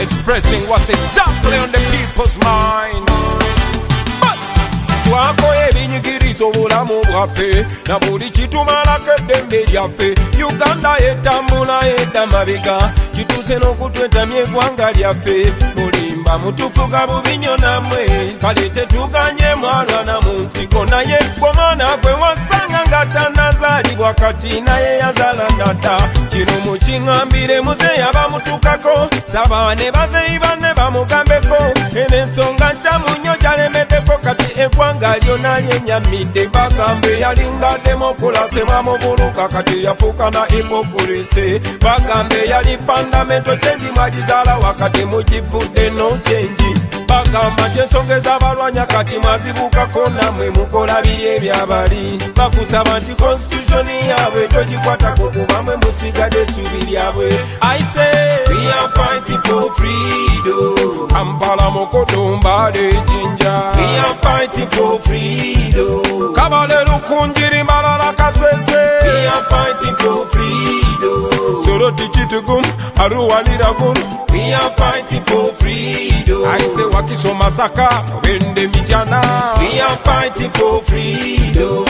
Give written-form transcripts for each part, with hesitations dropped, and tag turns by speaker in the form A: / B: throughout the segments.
A: expressing what's exactly on the people's mind. Twakoye ebinyigiriza obulamu bwaffe na buli kitumalako eddembe lyaffe. Uganda etambula edda mabega kituuse n'okutwetamya eggwanga lyaffe. Mulimba mutufuga bubinyo namwe kale tetuganye mwalwana mu nsiko naye gwe mwana gwe wasanga nga tannazaalibwa kati naye yazaala nata. Kino mukiŋŋambire muzeeyi abamutuukako saba ne bazeeyi banne bamugambeko en'ensonga nkyamu nnyo gyalemeddeko kati eggwanga lyonna lyenyamidde. Bagambe yalinga demokulasi mwamubuluka kati yafuuka na hipokulisi. Bagambe yali fundamento change mwagizaala wakati mugivudde no change. Bagamba kyensongeza abalwanya kati mwazibukako namwe mukola biri ebyabali. Bakusaba nti constitution yaabwe togikwatako kuba mwe musigadde essuubi lyabwe. I say we are fighting for freedom. Kampala Mokoto Mbale Jinja. We are fighting for freedom. Kabale Lukunjiri Malala Kasese. We are fighting for freedom. Soroti Chitugum Arua Liraguru. We are fighting for freedom. I say Wakiso Masaka Wende Mijana. We are fighting for freedom.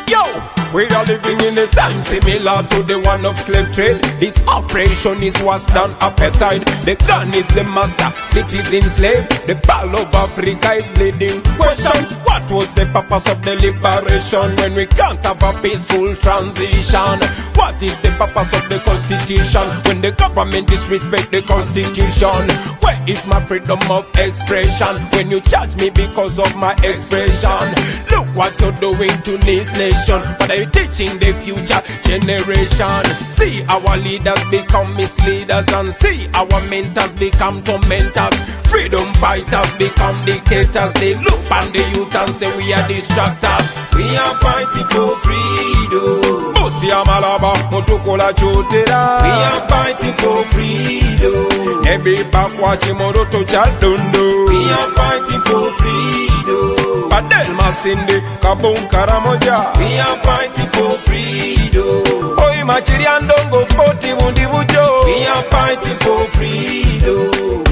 A: Yo! We are living in a time similar to the one of slave trade. This operation is worse than appetite. The gun is the master, citizen slave. The ball of Africa is bleeding. Question, what was the purpose of the liberation when we can't have a peaceful transition? What is the purpose of the constitution when the government disrespect the constitution? Where is my freedom of expression when you charge me because of my expression? Look what you're doing to this nation. But are you teaching the future generation? See our leaders become misleaders and see our mentors become tormentors. Freedom fighters become dictators. They look on the youth and say we are distractors. We are fighting for freedom. Bosi amalaba mutukola chotera. We are fighting for freedom. Nebi bakwachi moroto chadondo. We are fighting for freedom. Badel masinde kabun karamoja. We are fighting for freedom. Oi machiri andongo 40 bundi bujo. We are fighting for freedom.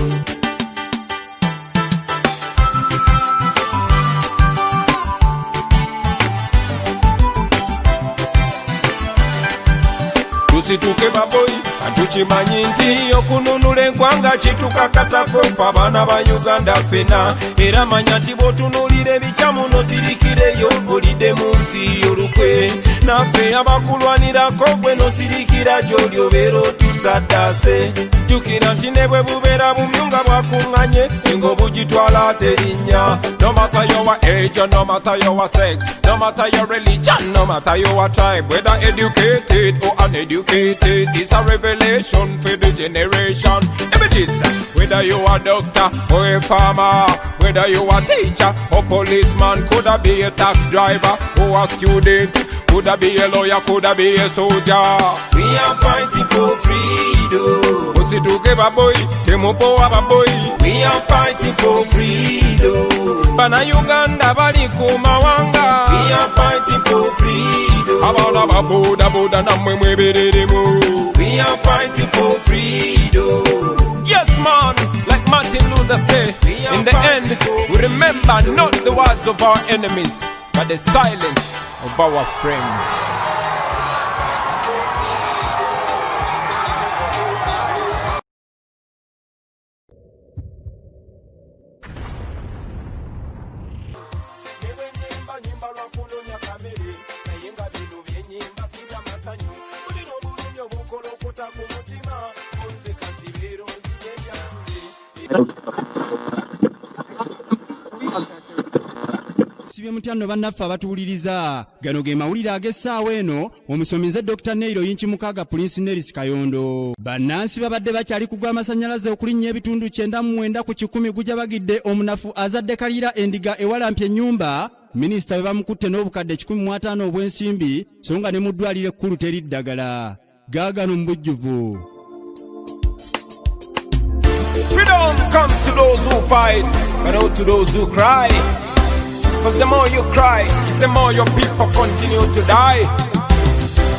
A: Tusituke baboyi atukimanyi nti okununula eggwanga kitukakatako ffe abaana ba Uganda ffena. Era manya nti bw'otunuulira ebikyamu nosirikireyo olidde mu nsi olukwe. Naffe abakulwanirako gwe nosirikira gy'oli obeera otusaddaase. Jjukira nti ne bwe bubeera bumyunga bwakuŋŋanye engo bugitwala terinya. No matter your age, no matter your sex, no matter your religion, no matter your tribe, whether educated or uneducated, it's a revelation for the generation. Evidence, whether you are a doctor or a farmer, whether you are a teacher or policeman, could I be a tax driver or a student, could I be a lawyer, could I be a soldier. We are fighting for freedom. Usituke baboy, temupoa baboy. We are fighting for freedom. Bana Uganda bali kumawanga. We are fighting for freedom. Abana baboda boda namwe mwebereremu. We are fighting for freedom. Yes man, like Martin Luther said, in the end we remember not the words of our enemies, but the silence of our friends.
B: Sibye mutyano bannaffe abatuwuliriza gano ge mawulire ag'essaawa eno omusomize Dr. Neiro Yinkimukaga Prince Neris Kayondo. Bannansi babadde bakyali kugwa amasannyalaze okulinnya ebitundu 99 ku 100 gujabagidde omunafu azadde kalira endiga ewalampye ennyumba. Minisita we bamukutte n'obukadde 150 obw'ensimbi so nga ne mu ddwaliro ekkulu teri ddagala. Gaagano mu bujjuvu.
A: Freedom comes to those who fight, but not to those who cry. Because the more you cry, the more your people continue to die.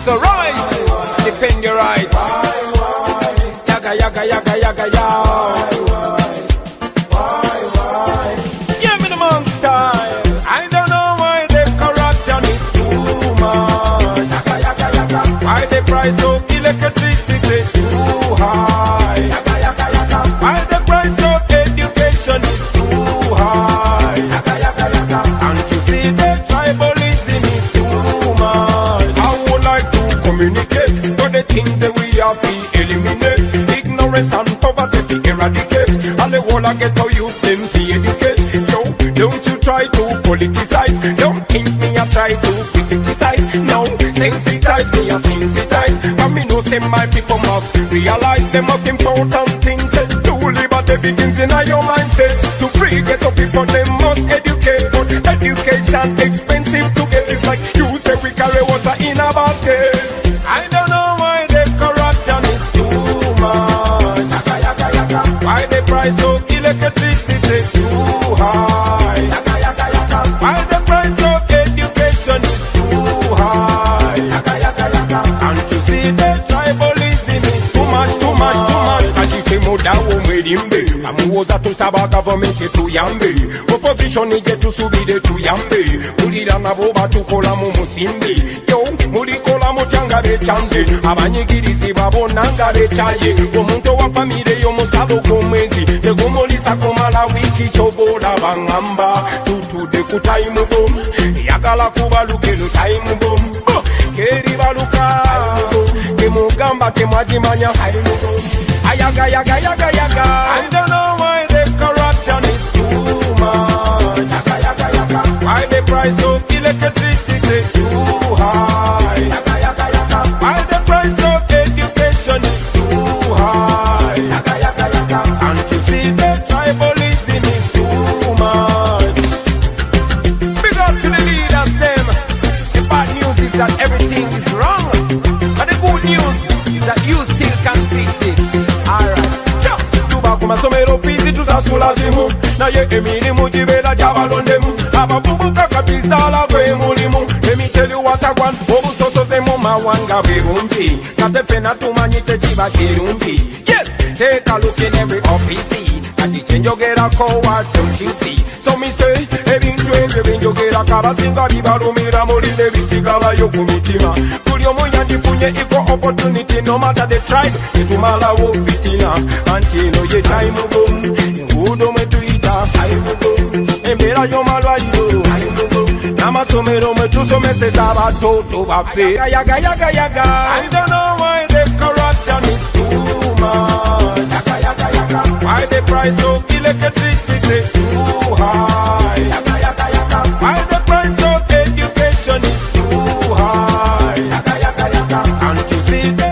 A: So rise, defend your rights. Yaga yaga, yaga, yaga, yaga. Why? Give me the monk style. I don't know why the corruption is too much. Yaga, yaga, yaga. Why the price of electricity too high? Yaga, yaga, yaga. Why the price of education is too high? Yaga, yaga, yaga. Can't you see the tribalism is too much? I would like to communicate to the things that we have to eliminate. Ignorance and poverty to eradicate. And the whole I get to use them to educate. Yo, don't you try to politicize. Don't think me I try to criticize. No, sensitize me I sensitize. And me know say my people must realize the most important things. To liberty begins in your mindset. To free ghetto people they must educate. But education expensive to get. It's like you say we carry water in a basket. I don't know why the corruption is too much. Yaga, yaga, yaga. Why the price of electricity too high? Yaga, yaga, yaga. Why the price of education is too high? Yaga, yaga, yaga. Can't you see the tribalism is too much, too much, too much? Kashike muda umedimbe. Amuoza tusaba government tuyambe. Opposition ije tusubide tuyambe. Mulira nabo batukola mu musimbi. Yo, mulikola muchanga bechanze. Abanyigirizi babonanga bechaye. Omuntu wa famire yo musabo kumwezi. Tegumulisa kumala wiki chobola bangamba. Tutude ku time bomb. Yagala kubaluke no time bomb. Keri baluka. Kemugamba temwajimanya. Ayaga, yaga, yaga, yaga. I don't know why the corruption is too much. Yaga, yaga, yaga. Why the price of electricity too high? Yaga, yaga, yaga. Why the price of education is too high? Yaga, yaga, yaga. Can't you see the tribalism is too much? Big up to the leaders, them. The bad news is that everything is wrong, but the good news is that you still can fix it. Alright, tuba kumasomero fizi tusasulazimu naye emirimu gibera gyabalondemu abavubuka kabisala gwe mulimu emiteri watagwan obusosoze mu mawanga birungi kate fena tumanyi tekiba kirungi. Yes, take a look in every office kati kyenjogerako what don't you see? So me say ebintu ebyo byenjogerako abasinga bibalumira mulinde bisigalayo ku mitima. Buli omu yandifunye equal opportunity no matter the tribe etumalawo fitina anti eno ye time bomb enguudo mwe tuyita embeera y'omalwaliro n'amasomero mwe tusomeseza abatoto baffe. Yaga, yaga, yaga. I don't know why the corruption is too much. Yaga, yaga, yaga. Why the price of electricity too high? Yaga, yaga, yaga. Why the price of education is too high? Yaga, yaga, yaga. Can't you see the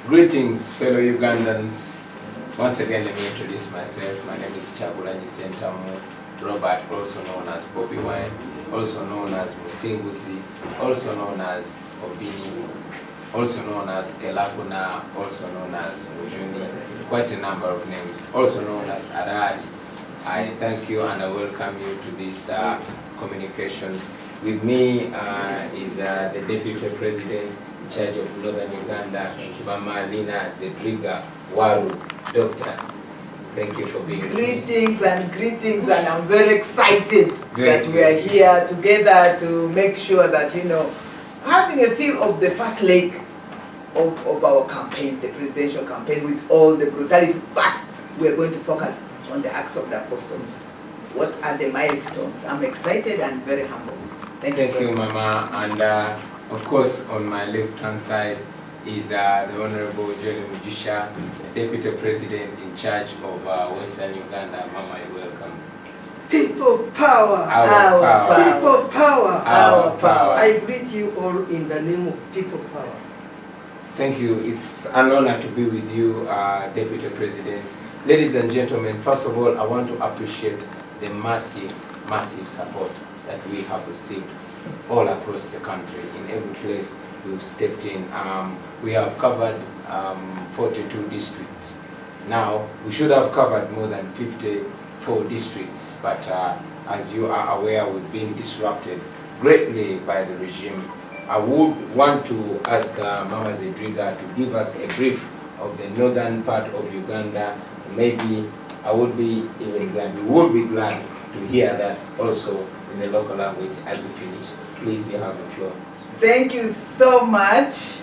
C: Greetings, fellow Ugandans. Once again, let me introduce myself. My name is Chagulanyi Sentamu Robert, also known as Bobi Wine, also known as Musinguzi, also known as Obini, also known as Elakuna, also known as Mujuni, quite a number of names, also known as Arari. I thank you and I welcome you to this communication. With me is the Deputy President in charge of Northern Uganda, Mama Lina Zedriga Waru, Doctor. Thank you for being here.
D: Greetings, and I'm very excited that we are here together to make sure that, having a feel of the first leg of our campaign, the presidential campaign, with all the brutalities, but we're going to focus on the Acts of the Apostles. What are the milestones? I'm excited and very humble. Thank you,
C: Mama. And of course, on my left-hand side is the Honorable Johnny Mujisha, Deputy President in charge of Western Uganda. Mama, you're welcome.
E: People power,
C: our power.
E: People power,
C: our power.
E: I greet you all in the name of people power.
C: Thank you. It's an honor to be with you, Deputy President. Ladies and gentlemen, first of all, I want to appreciate the massive support that we have received all across the country. In every place we've stepped in. We have covered 42 districts. Now, we should have covered more than 54 districts, but as you are aware, we've been disrupted greatly by the regime I would want to ask Mama Zedriga to give us a brief of the northern part of Uganda. Maybe I would be even glad, we would be glad to hear that also in the local language as we finish. Please, you have the floor.
D: Thank you so much.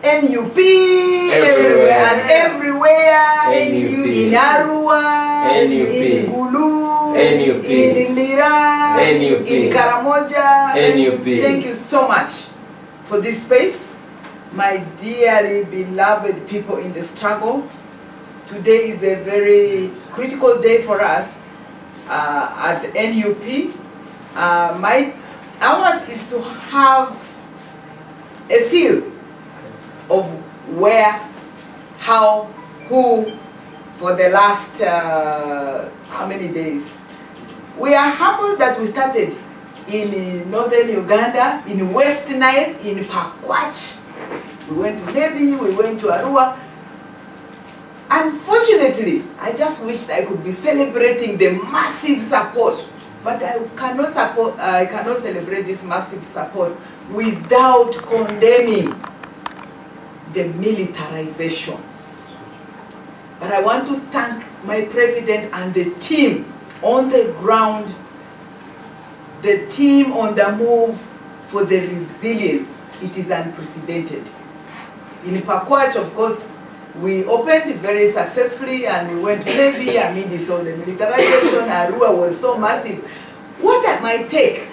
D: NUP
C: Everywhere.
D: and everywhere.
C: NUP.
D: In Arua,
C: NUP.
D: in Gulu,
C: NUP.
D: in Lira,
C: NUP.
D: in Karamoja.
C: NUP.
D: Thank you so much for this space. My dearly beloved people in the struggle. Today is a very critical day for us at NUP. Ours is to have a feel of where, how, who for the last how many days. We are humbled that we started in northern Uganda, in West Nile, in Pakwach. We went to Nebi, we went to Arua. Unfortunately, I just wish I could be celebrating the massive support, but I cannot celebrate this massive support without condemning the militarization. But I want to thank my president and the team on the ground, the team on the move, for the resilience. It is unprecedented. In Pakwach, of course, we opened very successfully and we went heavy amidst all the militarization. Arua was so massive. What my take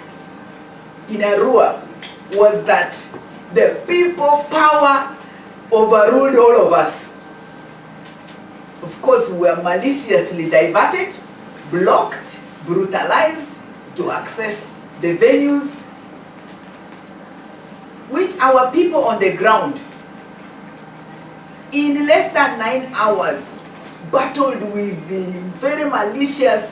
D: in Arua was that the people power overruled all of us. Of course, we were maliciously diverted, blocked, brutalized to access the venues, which our people on the ground, in less than 9 hours, battled with the very malicious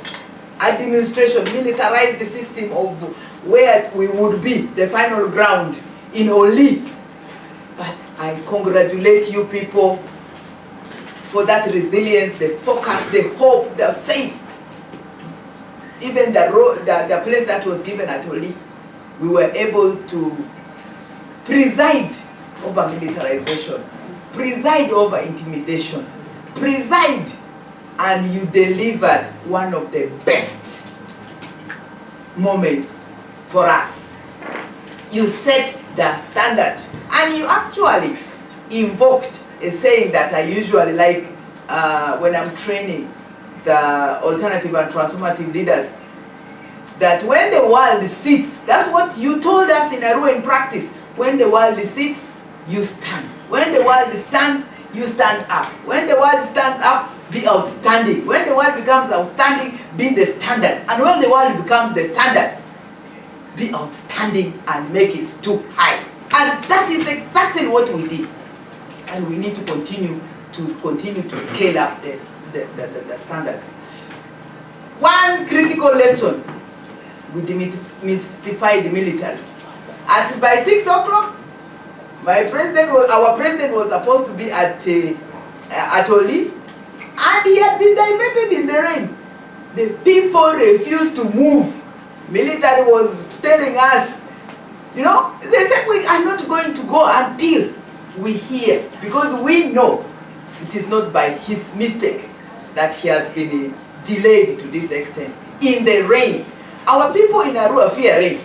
D: administration, militarized the system of where we would be, the final ground in Oli. But I congratulate you people for that resilience, the focus, the hope, the faith. Even the place that was given at Oli, we were able to preside over militarization, preside over intimidation, preside, and you delivered one of the best moments for us. You set the standard, and you actually invoked a saying that I usually like when I'm training the alternative and transformative leaders, that when the world sits, that's what you told us in Arua in practice, when the world sits, you stand. When the world stands, you stand up. When the world stands up, be outstanding. When the world becomes outstanding, be the standard. And when the world becomes the standard, be outstanding and make it too high. And that is exactly what we did. And we need to continue to scale up the standards. One critical lesson: we demystified the military. By 6 o'clock, our president was supposed to be at Oli, and he had been diverted in the rain. The people refused to move. Military was telling us, you know, they said we are not going to go until we hear, because we know it is not by his mistake that he has been delayed to this extent. In the rain, our people in Arua fear rain,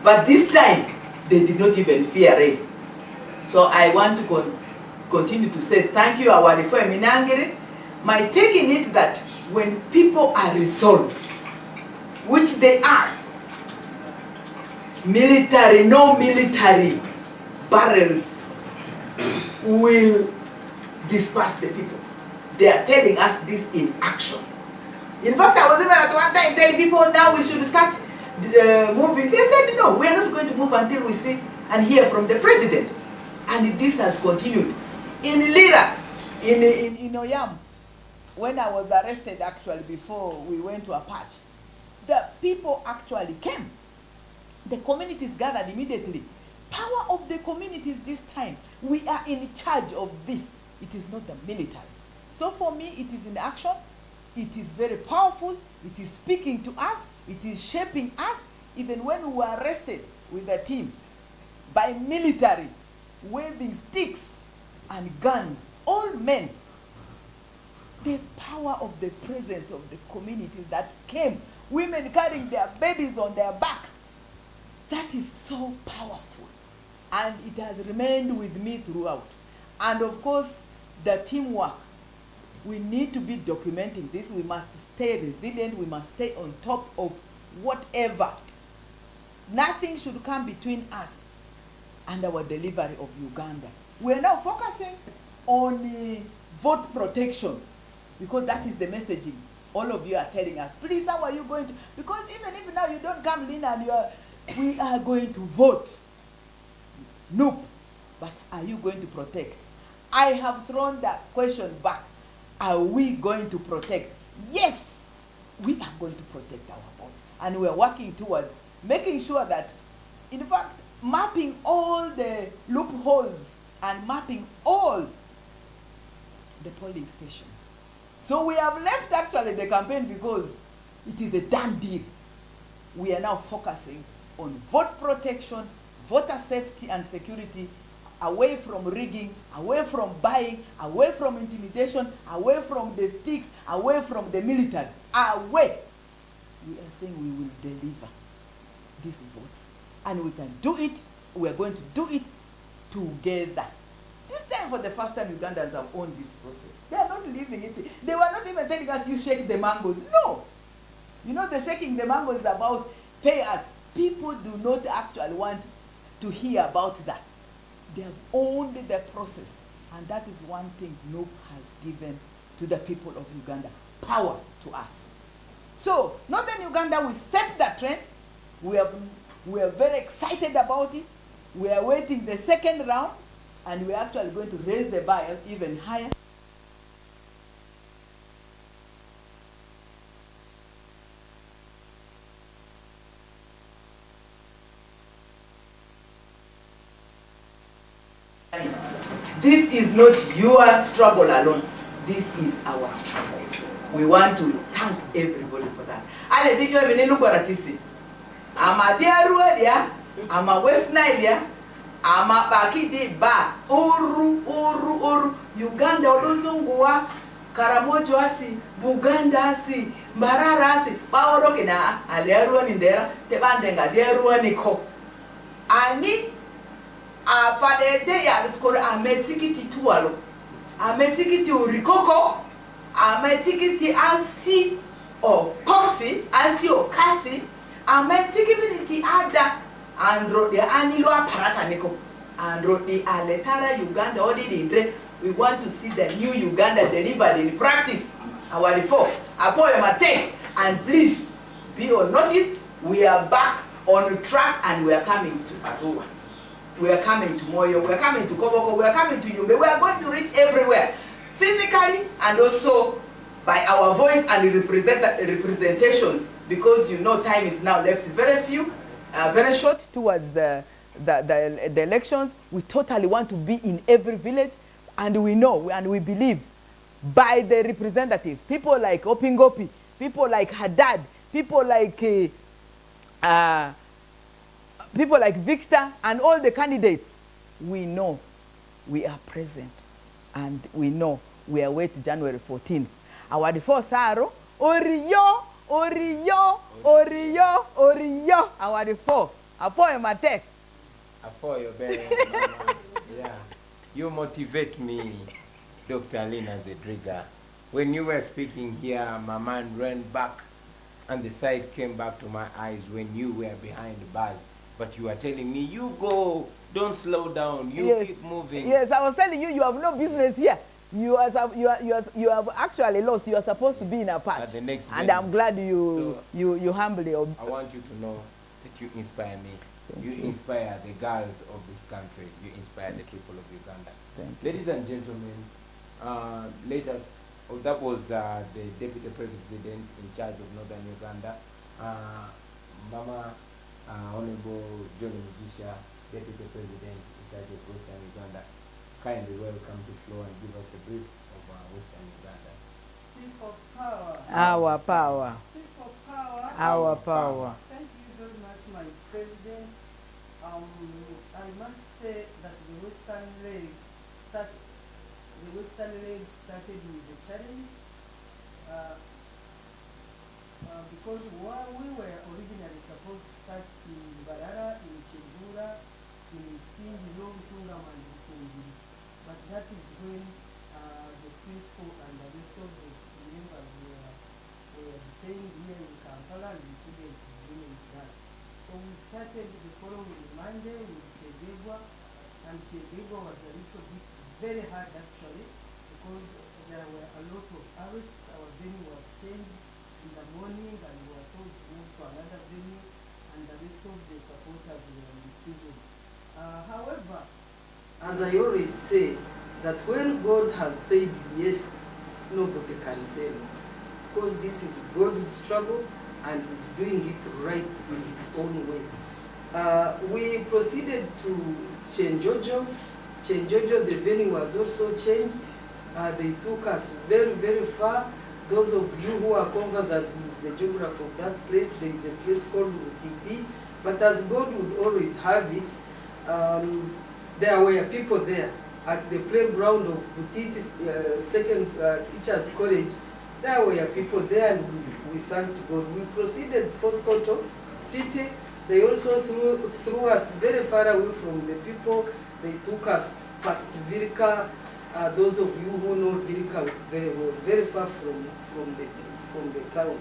D: but this time they did not even fear rain. So I want to continue to say thank you, our Minangere. My taking it that when people are resolved, which they are, no military barrels will disperse the people. They are telling us this in action. In fact, I was even at one time telling people now we should start moving. They said no, we are not going to move until we see and hear from the president. And this has continued. In Lira, in Oyam, when I was arrested actually before we went to Apache, the people actually came. The communities gathered immediately. Power of the communities this time. We are in charge of this. It is not the military. So for me, it is in action. It is very powerful. It is speaking to us. It is shaping us. Even when we were arrested with the team, by military, waving sticks and guns, all men. The power of the presence of the communities that came, women carrying their babies on their backs, that is so powerful. And it has remained with me throughout. And of course, the teamwork. We need to be documenting this. We must stay resilient. We must stay on top of whatever. Nothing should come between us and our delivery of Uganda. We are now focusing on vote protection, because that is the messaging all of you are telling us. Please, how are you going to? Because even if now you don't come in and we are going to vote. Nope. But are you going to protect? I have thrown that question back. Are we going to protect? Yes, we are going to protect our votes. And we are working towards making sure that, in fact, mapping all the loopholes and mapping all the polling stations. So we have left actually the campaign because it is a done deal. We are now focusing on vote protection, voter safety and security, away from rigging, away from buying, away from intimidation, away from the sticks, away from the military, away. We are saying we will deliver these votes. And we can do it. We are going to do it together. This time, for the first time, Ugandans have owned this process. They are not leaving it. They were not even telling us, you shake the mangoes. No. You know, the shaking the mangoes is about pay us. People do not actually want to hear about that. They have owned the process. And that is one thing NOP has given to the people of Uganda. Power to us. So, Northern Uganda will set that trend. We are very excited about it. We are waiting the second round. And we are actually going to raise the bar even higher. This is not your struggle alone. This is our struggle. We want to thank everybody for that. Ale dijo mene lugora tisi. Ama diarualia, ama West Nile, ama bakidi ba. Uru. Uganda oluzungua, Karamojo asi, Buganda asi, Mbarara asi. Baoroke na aliarua nindera, tebandenga diarua niko. Ani apadete ya biskora ametikiti tuwalo, ametikiti urikoko, ametikiti asi o kosi, asi o kasi, ametikiti ada, andro de anilo aparaka niko, andro de aletara Uganda odi dindre. We want to see the new Uganda delivered in practice. Our reform, apoyo mate, and please be on notice. We are back on track, and we are coming to Arua. We are coming to Moyo, we are coming to Koboko, we are coming to Yumbe. We are going to reach everywhere, physically and also by our voice and representations, because you know time is now left very few, very short towards the elections. We totally want to be in every village, and we know and we believe by the representatives, people like Opingopi, people like Haddad, people like Victor and all the candidates, we know we are present and we know we are waiting January 14th. Our first arrow, Oriyo. Our four. Apoyo Matek.
C: Apoyo very mama. Yeah. You motivate me, Dr. Lina Zedriga. When you were speaking here, my mind ran back and the sight came back to my eyes when you were behind the bars. But you are telling me, you go, don't slow down, you keep moving.
D: Yes, I was telling you, you have no business here. You have actually lost. You are supposed to be in a patch. And I'm glad you humbly.
C: I want you to know that you inspire me. You inspire the girls of this country. You inspire the people of Uganda. Ladies and gentlemen, that was the Deputy President in charge of Northern Uganda, Mama Honorable John Mugisha, Deputy President in charge of Western Uganda. Kindly welcome to floor and give us a brief of Western Uganda.
E: People power.
D: Our power.
E: People power.
D: Our power.
E: Thank you very much, my president. I must say that the Western leg started with the challenge because while we were originally supposed to start in Barara, in Chindura, in Sindi, Longtunga, and Bukungi, but that is when the principal and the rest of the members were detained here in Kampala and we couldn't finish that. So we started the following Monday with Chedegwa, and Chedegwa was a little bit very hard actually because there were a lot of arrests. Our venue was changed in the morning and we were told to move to another venue, and the rest of the supporters were in prison. However,
F: as I always say, that when God has said yes, nobody can say no. Because this is God's struggle and He's doing it right in His own way. We proceeded to Chenjojo. Chenjojo, the venue was also changed. They took us very, very far. Those of you who are conversant with the geography of that place, there is a place called Utiti. But as God would always have it, there were people there at the playground of Butiti, Second Teachers College. There were people there, and we thanked God. We proceeded for Koto City. They also threw us very far away from the people. They took us past Virka. Those of you who know Virka very well, very far from the town.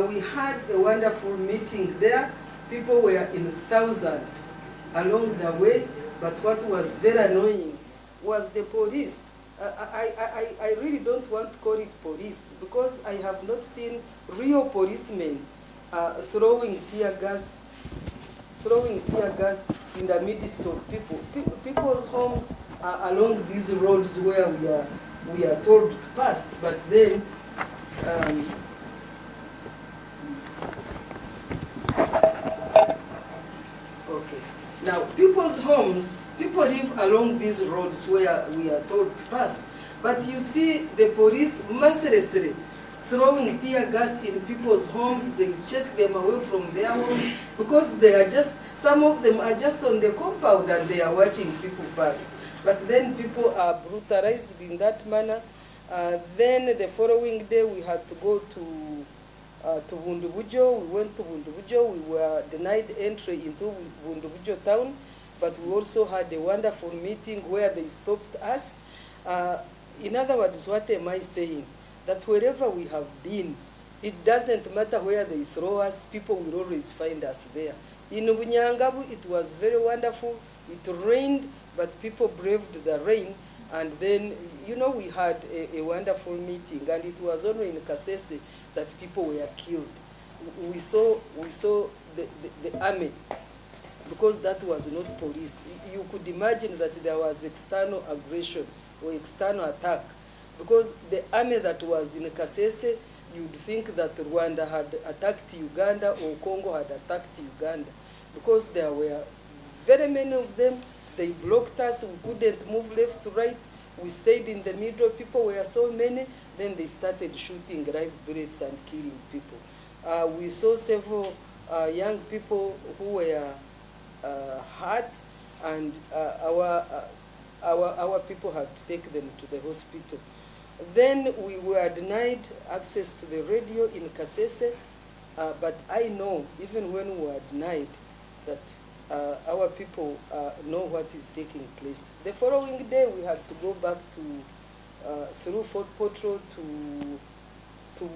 F: We had a wonderful meeting there. People were in thousands along the way, but what was very annoying was the police. I really don't want to call it police because I have not seen real policemen throwing tear gas in the midst of people. People's homes are along these roads where we are told to pass, but then okay. Now, people's homes, people live along these roads where we are told to pass. But you see the police mercilessly throwing tear gas in people's homes. They chase them away from their homes because they are just, some of them are just on the compound and they are watching people pass. But then people are brutalized in that manner. Then the following day we had to go to Bundubujo. We went to Bundubujo. We were denied entry into Bundubujo town, but we also had a wonderful meeting where they stopped us. In other words, what am I saying? That wherever we have been, it doesn't matter where they throw us, people will always find us there. In Bunyangabu, it was very wonderful. It rained, but people braved the rain. And then, you know, we had a wonderful meeting, and it was only in Kasese that people were killed. We saw the army, because that was not police. You could imagine that there was external aggression or external attack, because the army that was in Kasese, you'd think that Rwanda had attacked Uganda or Congo had attacked Uganda, because there were very many of them. They blocked us. We couldn't move left to right. We stayed in the middle. People were so many. Then they started shooting live bullets and killing people. We saw several young people who were hurt, and our people had to take them to the hospital. Then we were denied access to the radio in Kasese, but I know, even when we were denied, that our people know what is taking place. The following day, we had to go back to through Fort Potro to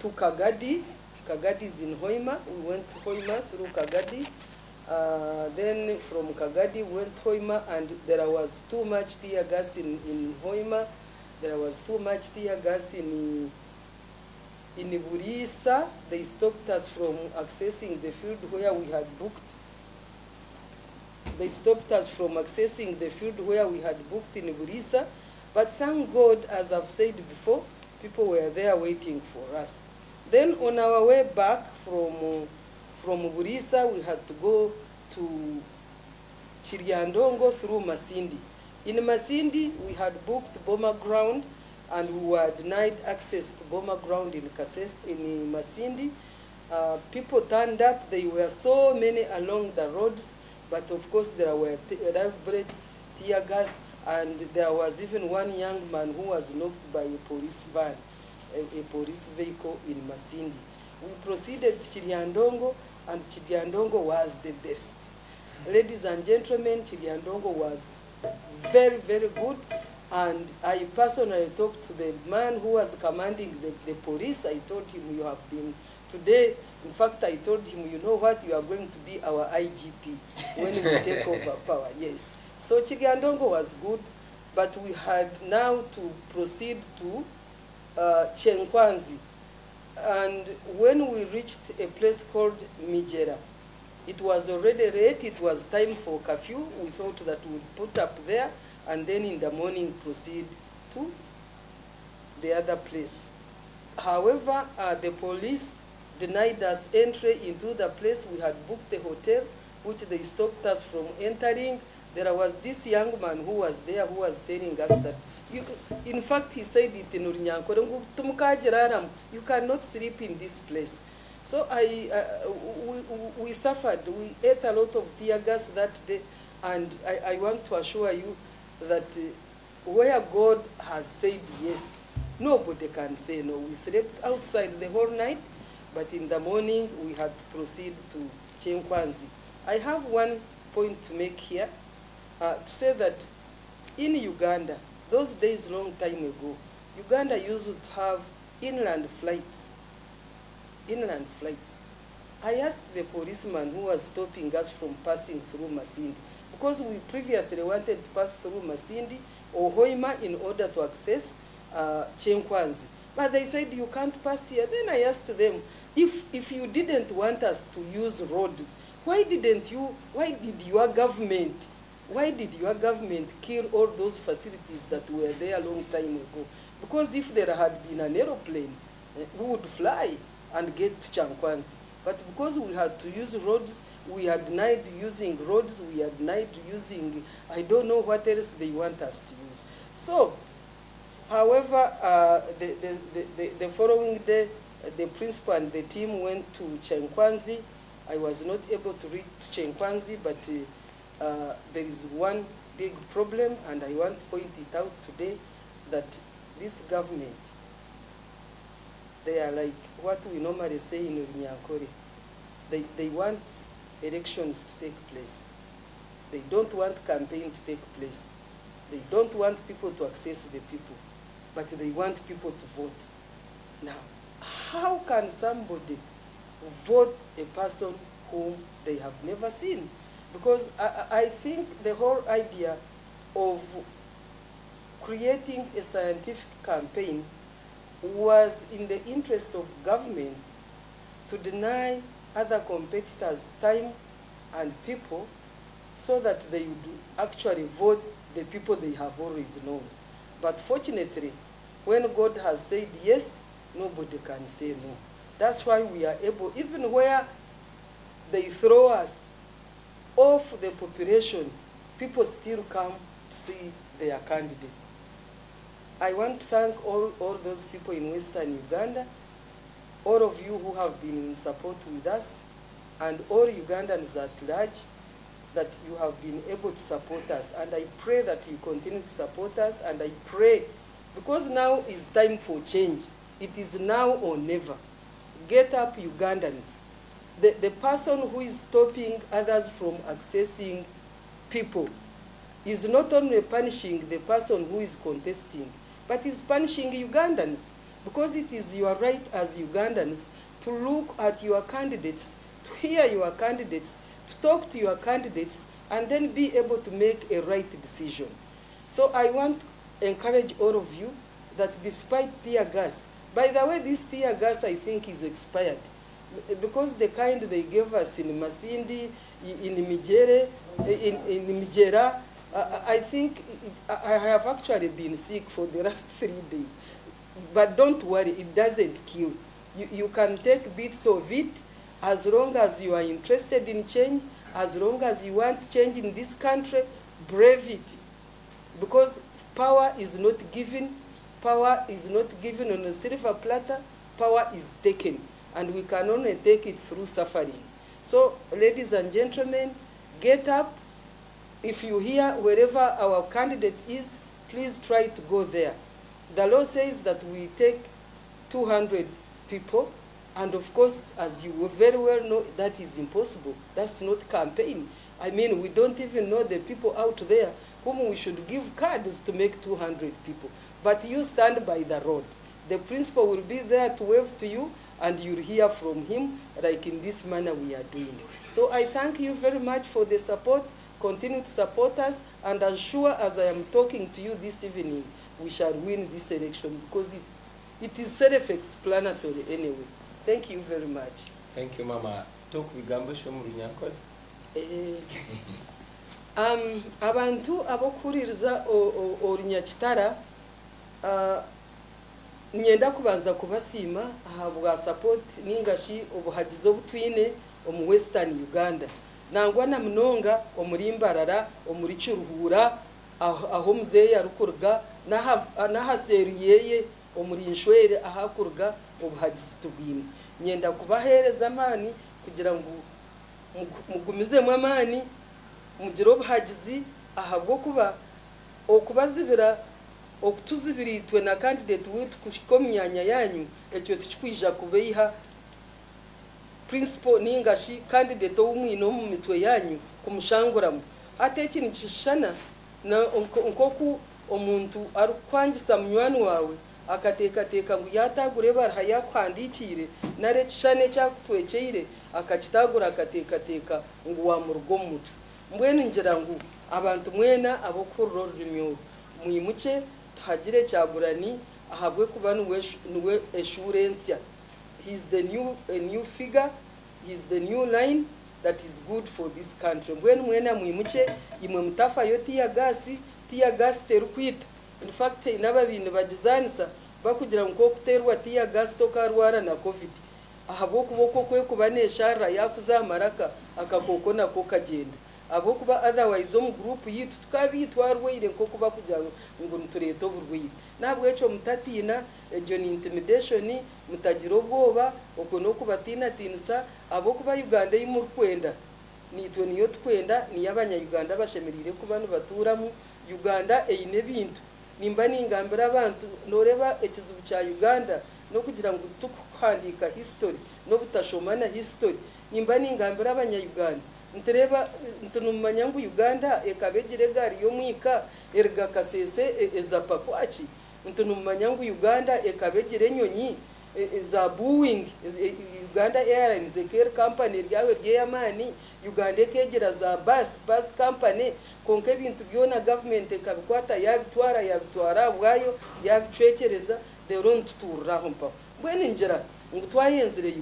F: Kagadi. Kagadi is in Hoima. We went to Hoima through Kagadi. Then from Kagadi, we went to Hoima, and there was too much tear gas in Hoima. There was too much tear gas in Burisa. They stopped us from accessing the field where we had booked. They stopped us from accessing the field where we had booked in Burisa. But thank God, as I've said before, people were there waiting for us. Then on our way back from Burisa, we had to go to Chiriandongo through Masindi. In Masindi, we had booked Boma Ground, and we were denied access to Boma Ground in Masindi. People turned up. There were so many along the roads. but of course there were live bullets, tear gas, and there was even one young man who was knocked by a police van, a police vehicle in Masindi. We proceeded to Chiliandongo, and Chiliandongo was the best. Ladies and gentlemen, Chiliandongo was very, very good. And I personally talked to the man who was commanding the police. I told him, you have been today. In fact, I told him, you know what, you are going to be our IGP when we take over power. Yes. So Chiliandongo was good, but we had now to proceed to Chenkwanzi. And when we reached a place called Mijera, it was already late. It was time for curfew. We thought that we would put up there and then in the morning proceed to the other place. However, the police denied us entry into the place. We had booked a hotel, which they stopped us from entering. There was this young man who was there who was telling us that, in fact, he said it in Urinyanko, you cannot sleep in this place. So we suffered. We ate a lot of tear gas that day, and I want to assure you that where God has said yes, nobody can say no. We slept outside the whole night, but in the morning we had to proceed to Chenkwanzi. I have one point to make here, to say that in Uganda, those days long time ago, Uganda used to have inland flights. Inland flights. I asked the policeman who was stopping us from passing through Masindi, because we previously wanted to pass through Masindi or Hoima in order to access Chenkwanzi. But they said, you can't pass here. Then I asked them, if you didn't want us to use roads, why did your government kill all those facilities that were there a long time ago? Because if there had been an aeroplane, we would fly and get to Chenkwanzi. But because we had to use roads, we had denied using roads, we had denied using, I don't know what else they want us to use. So, however, the following day, the principal and the team went to Chenkwanzi. I was not able to reach Chenkwanzi, but there is one big problem, and I want to point it out today, that this government, they are like what we normally say in Urinyankore. They want elections to take place. They don't want campaign to take place. They don't want people to access the people, but they want people to vote. Now, how can somebody vote a person whom they have never seen? Because I think the whole idea of creating a scientific campaign was in the interest of government to deny other competitors time and people so that they would actually vote the people they have always known. But fortunately, when God has said yes, nobody can say no. That's why we are able, even where they throw us off the population, people still come to see their candidate. I want to thank all those people in Western Uganda, all of you who have been in support with us, and all Ugandans at large, that you have been able to support us. And I pray that you continue to support us, and I pray, because now is time for change. It is now or never. Get up, Ugandans. The person who is stopping others from accessing people is not only punishing the person who is contesting, but is punishing Ugandans, because it is your right as Ugandans to look at your candidates, to hear your candidates, to talk to your candidates, and then be able to make a right decision. So I want to encourage all of you that despite tear gas, by the way, this tear gas I think is expired, because the kind they gave us in Masindi, in Mijera, I think I have actually been sick for the last 3 days. But don't worry, it doesn't kill. You can take bits of it as long as you are interested in change, as long as you want change in this country, brave it. Because power is not given. Power is not given on a silver platter. Power is taken. And we can only take it through suffering. So, ladies and gentlemen, get up. If you hear wherever our candidate is, please try to go there. The law says that we take 200 people, and of course, as you very well know, that is impossible. That's not campaign. I mean, we don't even know the people out there whom we should give cards to make 200 people. But you stand by the road. The principal will be there to wave to you, and you'll hear from him, like in this manner we are doing. So I thank you very much for the support. Continue to support us, and I'm sure as I am talking to you this evening, we shall win this election, because it is self-explanatory anyway. Thank you very much.
C: Thank you, Mama. Talk with Gambo Shomurinyakol.
F: Abantu abokuririza Orunyakitara, nyenda kubanza kubasima ahabwa support ningashi obuhagizi obutwine omu Western Uganda. Nangwa na mnonga omuri Mbarara, omuri Kiruhura, aho muzeyi arukurga nahaseriyeye omuri Nshwere ahakurga obuhagizi tubwine. Nyenda kubahereza amani kugira ngo mugumizemu amani, mugire obuhagizi ahabwo kuba okubazibira okutuzibiritwe na candidate witu kushika mu myanya yanyu, ekyo tukikwija kubeiha principal ningashi candidate owumwine omu mitwe yanyu kumushanguramu. Ate ekintu kishana nkoku omuntu arukwangisa munywani wawe akateekateeka ngu yatagure baraha yakuhandikire nare kishane kyakutwekeire akakitagura akateekateeka ngu wamuruga omu mutwe. Mbwenu ngira ngu abantu mwena abokurura orurimi oru mwimuke tuhagire Kyagulanyi ahabwe kuba niwe assurance. He is the new figure, he is the new line that is good for this country. Mbwenu mwena mwimuke, imwe mutafayo tiya gas terukwita. In fact, inaba bintu bagizanisa bakugira ngo kuterwa tiya gas tokarwara na covid. Ahabo kuboko kwe kubanesha yakuzamaraka akakoko nako kagenda. Abo kuba otherwise omu group yitu tukabitwarweire nko kuba kugira ngo ntureto burwire. Nabwo echo mutatina ejo ni intimidation, mutagira obwoba okono kubatina tinsa. Abo kuba Uganda y'imurkwenda nitwe niyo tukwenda ni abanya Uganda bashemerire kuba baturamu Uganda eyine bintu nimba ningambira abantu noreba ekizibu kya Uganda no kugira ngo tukuhandika history no butashomana history. Nimba ningambira abanya Uganda ntereba ntunumanya ngo Uganda ekabegire gari yo mwika erga kasese ezapakwachi. Ntunumanya ngo Uganda ekabegire nyonyi za Boeing, Uganda Airlines care company ryawe ry'amani. Uganda kegera za bus company konke bintu byona government ekabikwata yabitwara bwayo yabicwekereza dero ntuturiraho mpa. Mbwene njira ngo twayenzire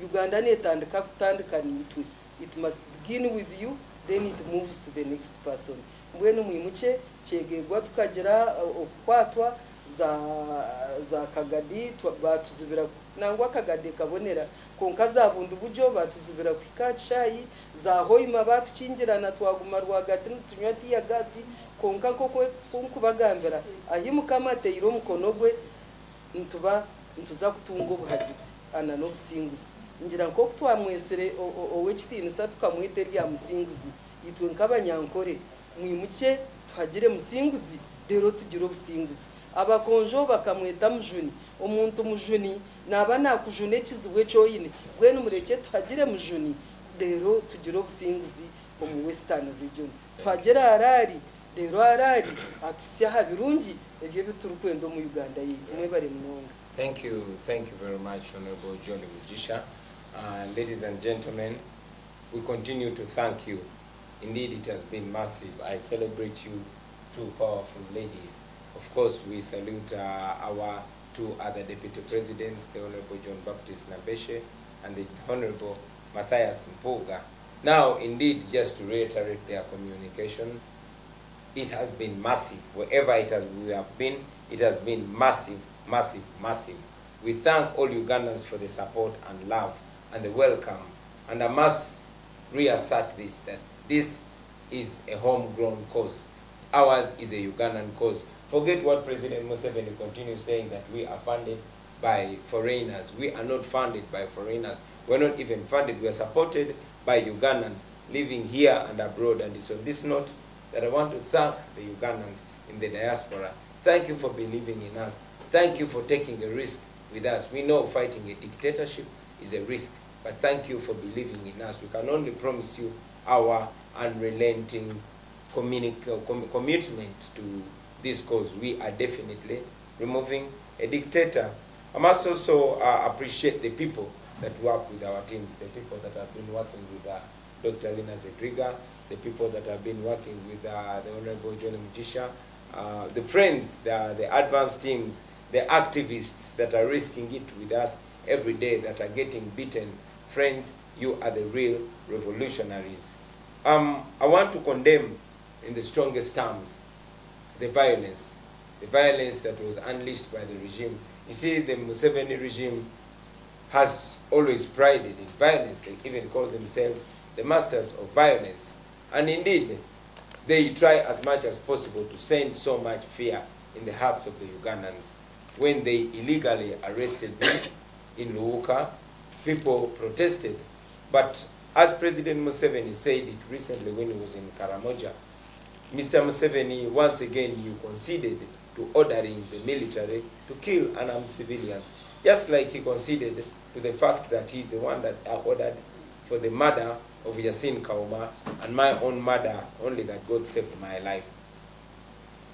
F: Uganda netandika kutandika nitwe. It must begin with you, then it moves to the next person. Mbwene mwimuke kyegegwa tukagira okwatwa za Kagadi batuzibira nangwa Kagadi kabonera konka zabundu buryo batuzibira kwikachayi za Hoima batukinjirana twaguma rwagati tunywa tiya gasi konka koko kunkubagambira ayimukama teiro mukono gwe ntuza kutunga obuhagizi ana no businguzi. Ngira nko kutwamwesere owekitinisa tukamwite rya musinguzi itwe nkabanyankore mwimuke tuhagire musinguzi dero tugire obusinguzi. Abakonjo bakamweta mujuni, omuntu mujuni naba nakujune kizibwe cyoyine. Bwene mureke tuhagire mujuni dero tugire obusinguzi omu Western region. Tuhagire arari dero arari atusyaha birungi ebyo biturukwenda mu Uganda yitu mwebare mnonga.
C: Thank you very much, Honorable Jolly Mujisha. Ladies and gentlemen, we continue to thank you. Indeed, it has been massive. I celebrate you, two powerful ladies. Of course, we salute our two other deputy presidents, the Honorable John Baptist Nabeshe and the Honorable Matthias Mpuga. Now, indeed, just to reiterate their communication, it has been massive. Wherever we have been, it has been massive, massive, massive. We thank all Ugandans for the support and love and the welcome. And I must reassert this, that this is a homegrown cause. Ours is a Ugandan cause. Forget what President Museveni continues saying, that we are funded by foreigners. We are not funded by foreigners. We're not even funded. We are supported by Ugandans living here and abroad. And it's on this note that I want to thank the Ugandans in the diaspora. Thank you for believing in us. Thank you for taking a risk with us. We know fighting a dictatorship is a risk, but thank you for believing in us. We can only promise you our unrelenting commitment to this cause. We are definitely removing a dictator. I must also appreciate the people that work with our teams, the people that have been working with Dr. Lina Zedriga, the people that have been working with the Honorable John Mutisha, the friends, the advanced teams, the activists that are risking it with us every day, that are getting beaten. Friends, you are the real revolutionaries. I want to condemn in the strongest terms the violence that was unleashed by the regime. You see, the Museveni regime has always prided in violence. They even call themselves the masters of violence. And indeed, they try as much as possible to send so much fear in the hearts of the Ugandans. When they illegally arrested them in Luuka, people protested. But as President Museveni said it recently when he was in Karamoja, Mr. Museveni, once again, you conceded to ordering the military to kill unarmed civilians, just like he conceded to the fact that he's the one that ordered for the murder of Yasin Kauma and my own murder, only that God saved my life.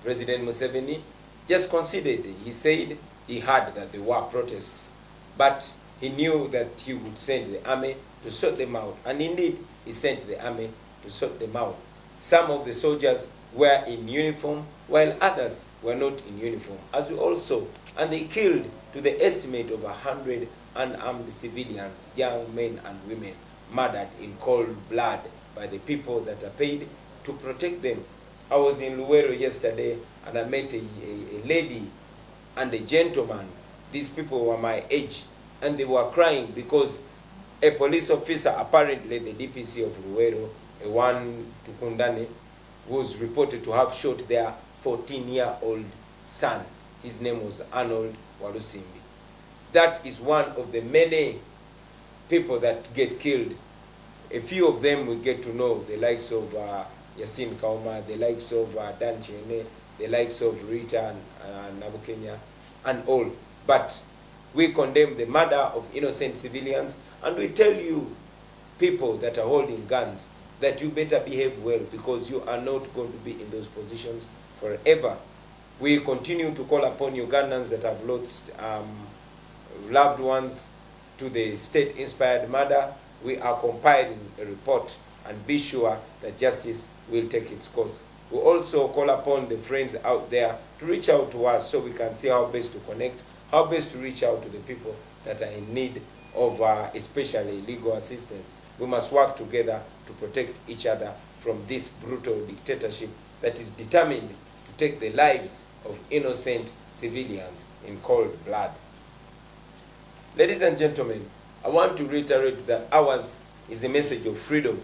C: President Museveni just conceded. He said he heard that there were protests, but he knew that he would send the army to sort them out. And indeed, he sent the army to sort them out. Some of the soldiers were in uniform, while others were not in uniform, as we all saw. And they killed, to the estimate of 100 unarmed civilians, young men and women, murdered in cold blood by the people that are paid to protect them. I was in Luwero yesterday, and I met a lady and a gentleman. These people were my age, and they were crying because a police officer, apparently the DPC of Luwero, a one Tukundane, was reported to have shot their 14-year-old son. His name was Arnold Walusimbi. That is one of the many people that get killed. A few of them we get to know, the likes of Yasin Kauma, the likes of Dan Chene, the likes of Rita and Nabukenya, and all. But we condemn the murder of innocent civilians, and we tell you, people that are holding guns, that you better behave well, because you are not going to be in those positions forever. We continue to call upon Ugandans that have lost loved ones to the state-inspired murder. We are compiling a report, and be sure that justice will take its course. We also call upon the friends out there to reach out to us so we can see how best to connect, how best to reach out to the people that are in need of especially legal assistance. We must work together to protect each other from this brutal dictatorship that is determined to take the lives of innocent civilians in cold blood. Ladies and gentlemen, I want to reiterate that ours is a message of freedom.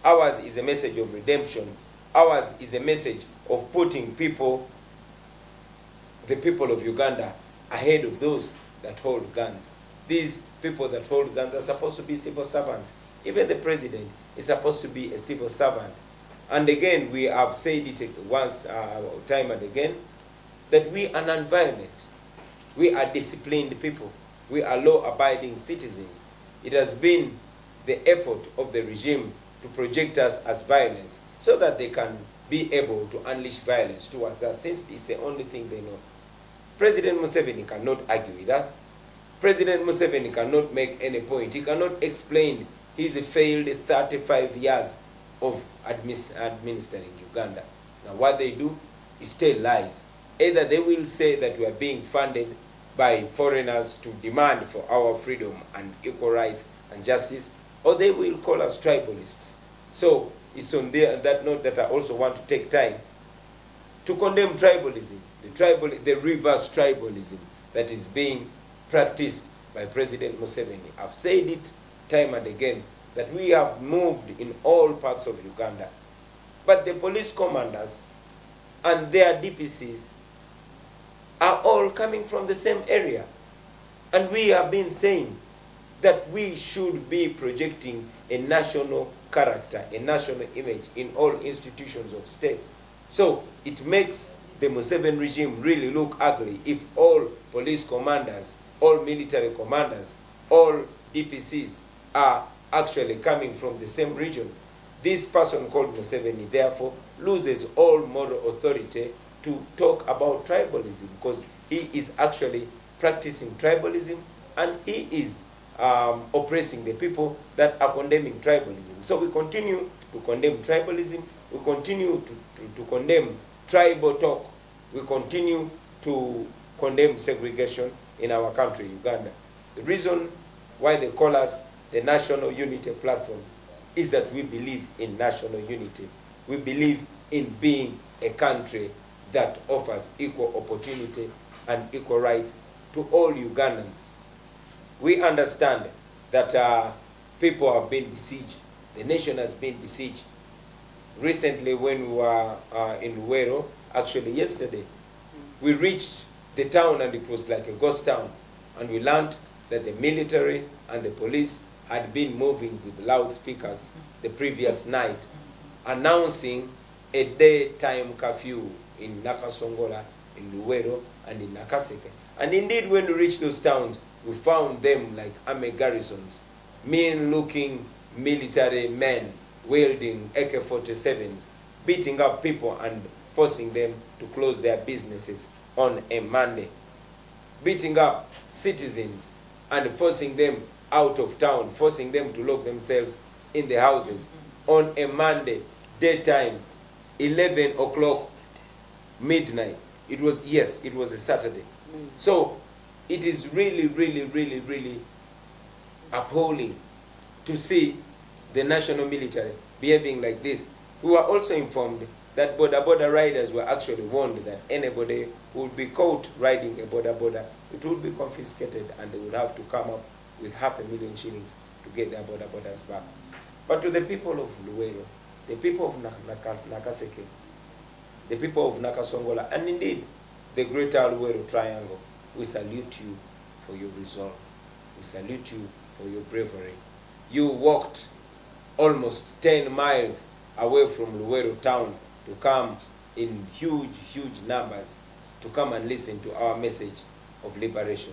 C: Ours is a message of redemption. Ours is a message of putting people, the people of Uganda, ahead of those that hold guns. These people that hold guns are supposed to be civil servants. Even the president is supposed to be a civil servant. And again, we have said it once, time and again, that we are non-violent. We are disciplined people. We are law-abiding citizens. It has been the effort of the regime to project us as violence so that they can be able to unleash violence towards us, since it's the only thing they know. President Museveni cannot argue with us. President Museveni cannot make any point. He cannot explain his failed 35 years of administering Uganda. Now what they do is tell lies. Either they will say that we are being funded by foreigners to demand for our freedom and equal rights and justice, or they will call us tribalists. So it's on that note that I also want to take time to condemn tribalism, the reverse tribalism that is being practiced by President Museveni. I've said it time and again that we have moved in all parts of Uganda, but the police commanders and their DPCs are all coming from the same area. And we have been saying that we should be projecting a national character, a national image in all institutions of state. So it makes the Museveni regime really look ugly if all police commanders, all military commanders, all DPCs are actually coming from the same region. This person called Museveni therefore loses all moral authority to talk about tribalism, because he is actually practicing tribalism and he is oppressing the people that are condemning tribalism. So we continue to condemn tribalism, we continue to condemn tribal talk, we continue to condemn segregation in our country, Uganda. The reason why they call us the National Unity Platform is that we believe in national unity. We believe in being a country that offers equal opportunity and equal rights to all Ugandans. We understand that people have been besieged. The nation has been besieged. Recently, when we were in Luwero, actually yesterday, we reached the town and it was like a ghost town. And we learned that the military and the police had been moving with loudspeakers the previous night, announcing a daytime curfew in Nakasongola, in Luwero, and in Nakaseke. And indeed, when we reached those towns, we found them like army garrisons, mean-looking military men wielding AK-47s, beating up people and forcing them to close their businesses on a Monday, beating up citizens and forcing them out of town, forcing them to lock themselves in the houses on a Monday, daytime, 11 o'clock, midnight. It was a Saturday. So it is really, really, really, really appalling to see the national military behaving like this. We were also informed that border riders were actually warned that anybody who would be caught riding a border, it would be confiscated and they would have to come up with 500,000 shillings to get their borders back. But to the people of Luwero, the people of Nakaseke, the people of Nakasongola, and indeed the Greater Luwero Triangle, we salute you for your resolve. We salute you for your bravery. You walked almost 10 miles away from Luwero town to come in huge numbers to come and listen to our message of liberation.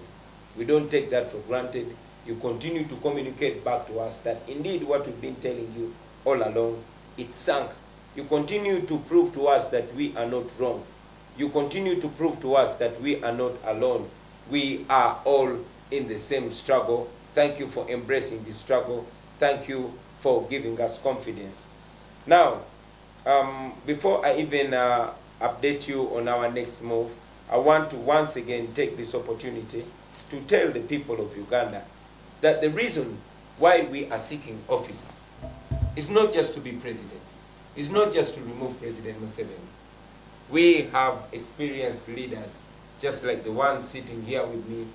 C: We don't take that for granted. You continue to communicate back to us that indeed what we've been telling you all along, it sank. You continue to prove to us that we are not wrong. You continue to prove to us that we are not alone. We are all in the same struggle. Thank you for embracing this struggle. Thank you for giving us confidence. Now, before I even update you on our next move, I want to once again take this opportunity to tell the people of Uganda that the reason why we are seeking office is not just to be president. It's not just to remove President Museveni. We have experienced leaders, just like the ones sitting here with me,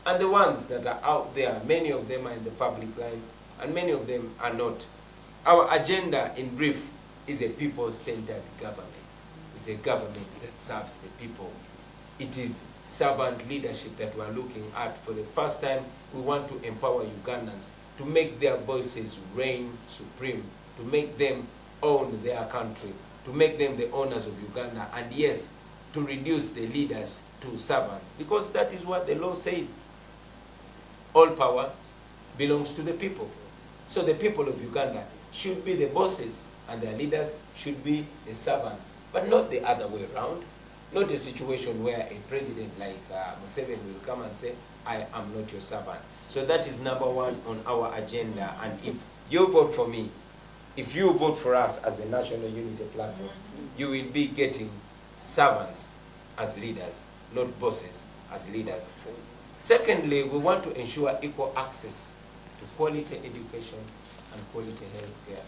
C: and the ones that are out there. Many of them are in the public line, and many of them are not. Our agenda, in brief, is a people-centered government. It's a government that serves the people. It is servant leadership that we're looking at. For the first time, we want to empower Ugandans to make their voices reign supreme, to make them own their country, to make them the owners of Uganda, and yes, to reduce the leaders to servants, because that is what the law says. All power belongs to the people. So the people of Uganda should be the bosses and their leaders should be the servants, but not the other way around. Not a situation where a president like Museveni will come and say, I am not your servant. So that is number one on our agenda. And if you vote for me, if you vote for us as a National Unity Platform, you will be getting servants as leaders, not bosses as leaders. Secondly, we want to ensure equal access to quality education and quality health care.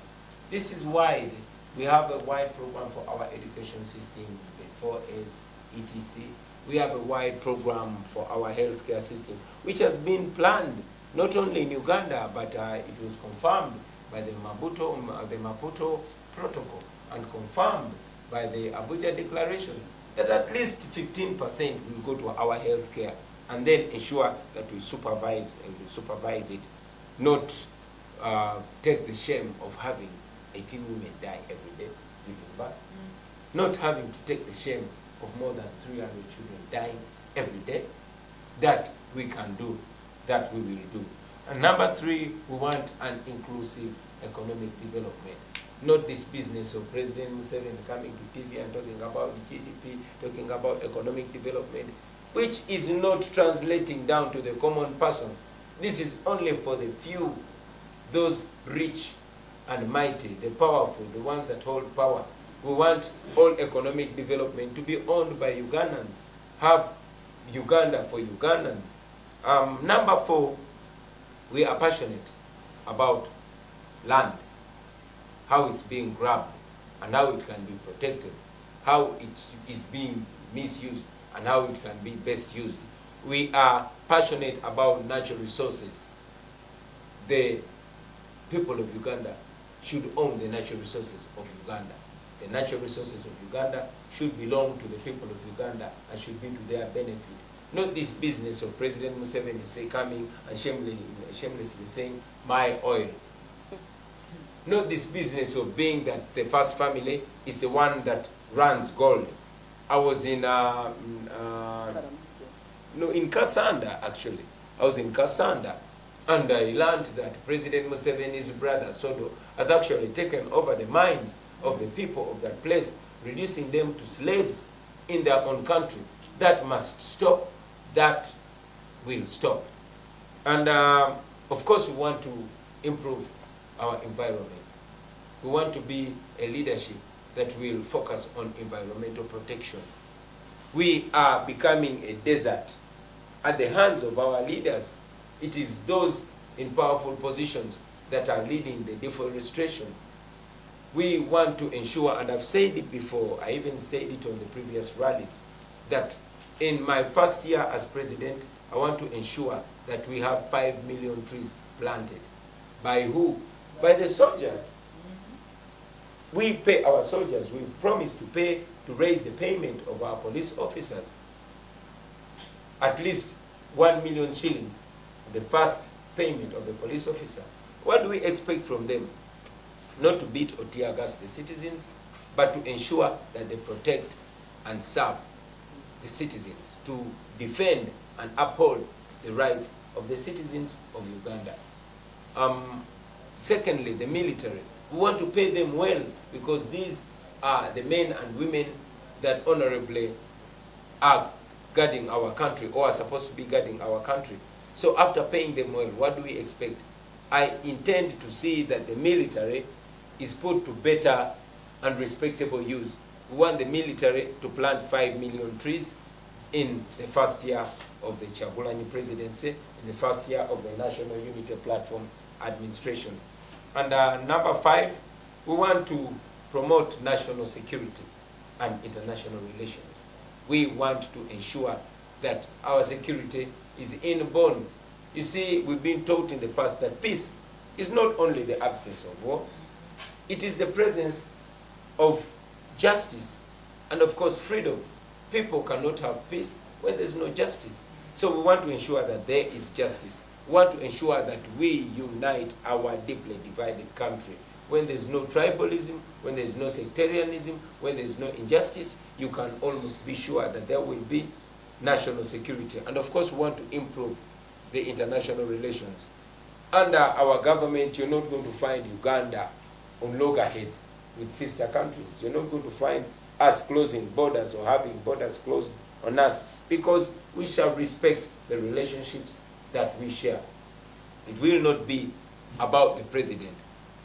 C: This is why we have a wide program for our education system, the 4As, etc. We have a wide program for our healthcare system, which has been planned not only in Uganda, but it was confirmed by the Maputo Protocol and confirmed by the Abuja Declaration that at least 15% will go to our healthcare, and then ensure that we supervise it not take the shame of having 18 women die every day giving birth, not having to take the shame of more than 300 children dying every day. That we can do, that we will do. And number 3, we want an inclusive economic development. Not this business of President Museveni coming to TV and talking about GDP, talking about economic development, which is not translating down to the common person. This is only for the few, those rich and mighty, the powerful, the ones that hold power. We want all economic development to be owned by Ugandans, have Uganda for Ugandans. Number 4, we are passionate about land, how it's being grabbed and how it can be protected, how it is being misused and how it can be best used. We are passionate about natural resources. The people of Uganda should own the natural resources of Uganda. The natural resources of Uganda should belong to the people of Uganda and should be to their benefit. Not this business of President Museveni coming and shamelessly saying, my oil. Not this business of being that the first family is the one that runs gold. I was in Kasanda, actually. I was in Kasanda, and I learned that President Museveni's brother, Sodo, has actually taken over the mines of the people of that place, reducing them to slaves in their own country. That must stop. That will stop. And of course, we want to improve our environment. We want to be a leadership that will focus on environmental protection. We are becoming a desert at the hands of our leaders. It is those in powerful positions that are leading the deforestation. We want to ensure, and I've said it before, I even said it on the previous rallies, that in my first year as president, I want to ensure that we have 5 million trees planted. By who? By the soldiers. We pay our soldiers. We've promised to pay, to raise the payment of our police officers. At least 1 million shillings, the first payment of the police officer. What do we expect from them? Not to beat or tear gas the citizens, but to ensure that they protect and serve the citizens, to defend and uphold the rights of the citizens of Uganda. Secondly, the military. We want to pay them well because these are the men and women that honorably are guarding our country or are supposed to be guarding our country. So after paying them well, what do we expect? I intend to see that the military is put to better and respectable use. We want the military to plant 5 million trees in the first year of the Kyagulanyi presidency, in the first year of the National Unity Platform administration. And number 5, we want to promote national security and international relations. We want to ensure that our security is inborn. You see, we've been taught in the past that peace is not only the absence of war, it is the presence of justice and, of course, freedom. People cannot have peace when there's no justice. So we want to ensure that there is justice. We want to ensure that we unite our deeply divided country. When there's no tribalism, when there's no sectarianism, when there's no injustice, you can almost be sure that there will be national security. And of course, we want to improve the international relations. Under our government, you're not going to find Uganda on loggerheads with sister countries. You're not going to find us closing borders or having borders closed on us, because we shall respect the relationships that we share. It will not be about the president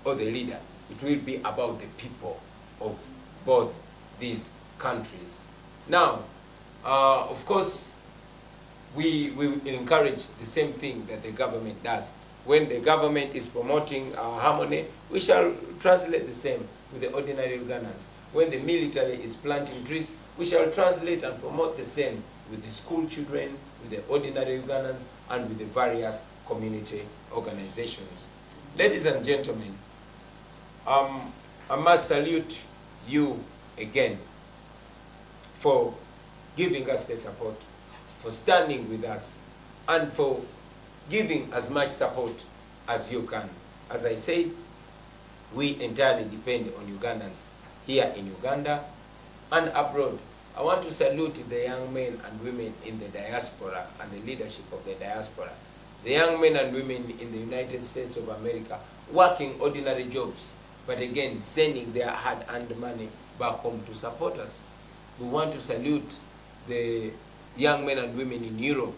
C: or the leader. It will be about the people of both these countries. Now, of course, we encourage the same thing that the government does. When the government is promoting harmony, we shall translate the same with the ordinary Ugandans. When the military is planting trees, we shall translate and promote the same with the school children, with the ordinary Ugandans, and with the various community organizations. Ladies and gentlemen, I must salute you again for giving us the support, for standing with us, and for giving as much support as you can. As I said, we entirely depend on Ugandans here in Uganda and abroad. I want to salute the young men and women in the diaspora and the leadership of the diaspora. The young men and women in the United States of America working ordinary jobs, but again sending their hard-earned money back home to support us. We want to salute the young men and women in Europe.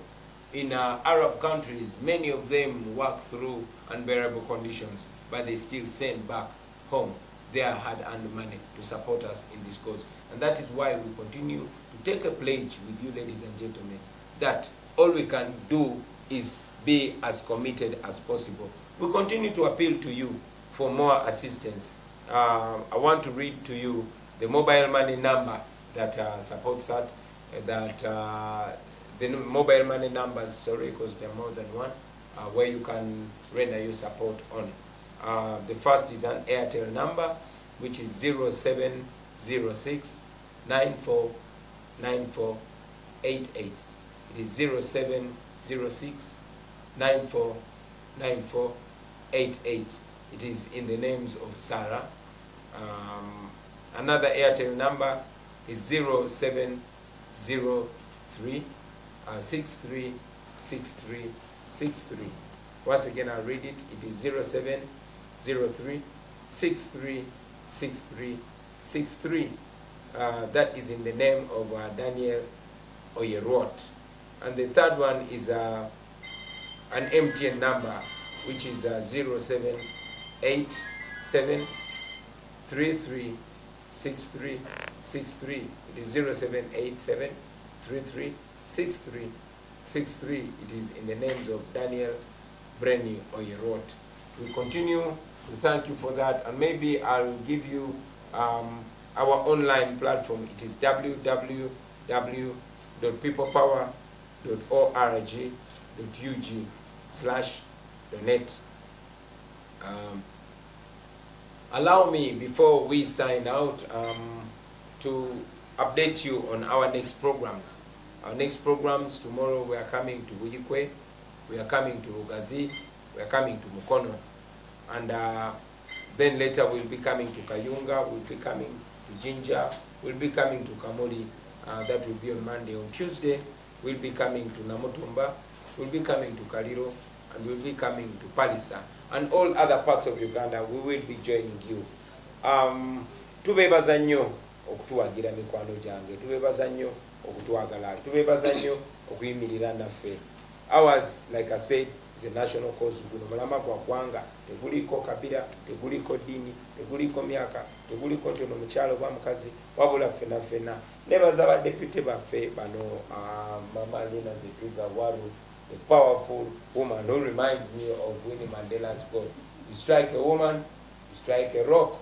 C: In Arab countries, many of them work through unbearable conditions, but they still send back home their hard-earned money to support us in this cause. And that is why we continue to take a pledge with you, ladies and gentlemen, that all we can do is be as committed as possible. We continue to appeal to you for more assistance. I want to read to you the mobile money number that supports that. The mobile money numbers, sorry, because there are more than one, where you can render your support on. The first is an Airtel number, which is 0706 949488. It is 0706 949488. It is in the names of Sarah. Another Airtel number is 0703 636363. Once again, I'll read it. It is 0703 636363. That is in the name of Daniel Oyerot. And the third one is an MTN number, which is 0787 336363. It is 0787 336363. It is in the names of Daniel Brenny Oyerot. We continue to thank you for that, and maybe I'll give you our online platform. It is www.peoplepower.org.ug/donate. Allow me, before we sign out, to update you on our next programs. Our next programs, tomorrow we are coming to Buyikwe, we are coming to Rugazi, we are coming to Mukono, and then later we'll be coming to Kayunga, we'll be coming to Jinja, we'll be coming to Kamuli. That will be on Monday. On Tuesday, we'll be coming to Namutumba, we'll be coming to Kaliro, and we'll be coming to Palisa. And all other parts of Uganda, we will be joining you. Tubebaza nnyo okutuwagira mikwano gyange, tubebaza nnyo okutwagala, tubebaza nnyo okuyimirira naffe. Ours, like I said, is a national cause. Guno mulama gwa ggwanga, teguliko kabira, teguliko dini, teguliko myaka, teguliko ntono mukyalo bwa mukazi, wabula ffena ffena. Nebaza badepute baffe bano, Mama Lina Zedriga Waru, a powerful woman who reminds me of Winnie Mandela's quote: "You strike a woman, you strike a rock."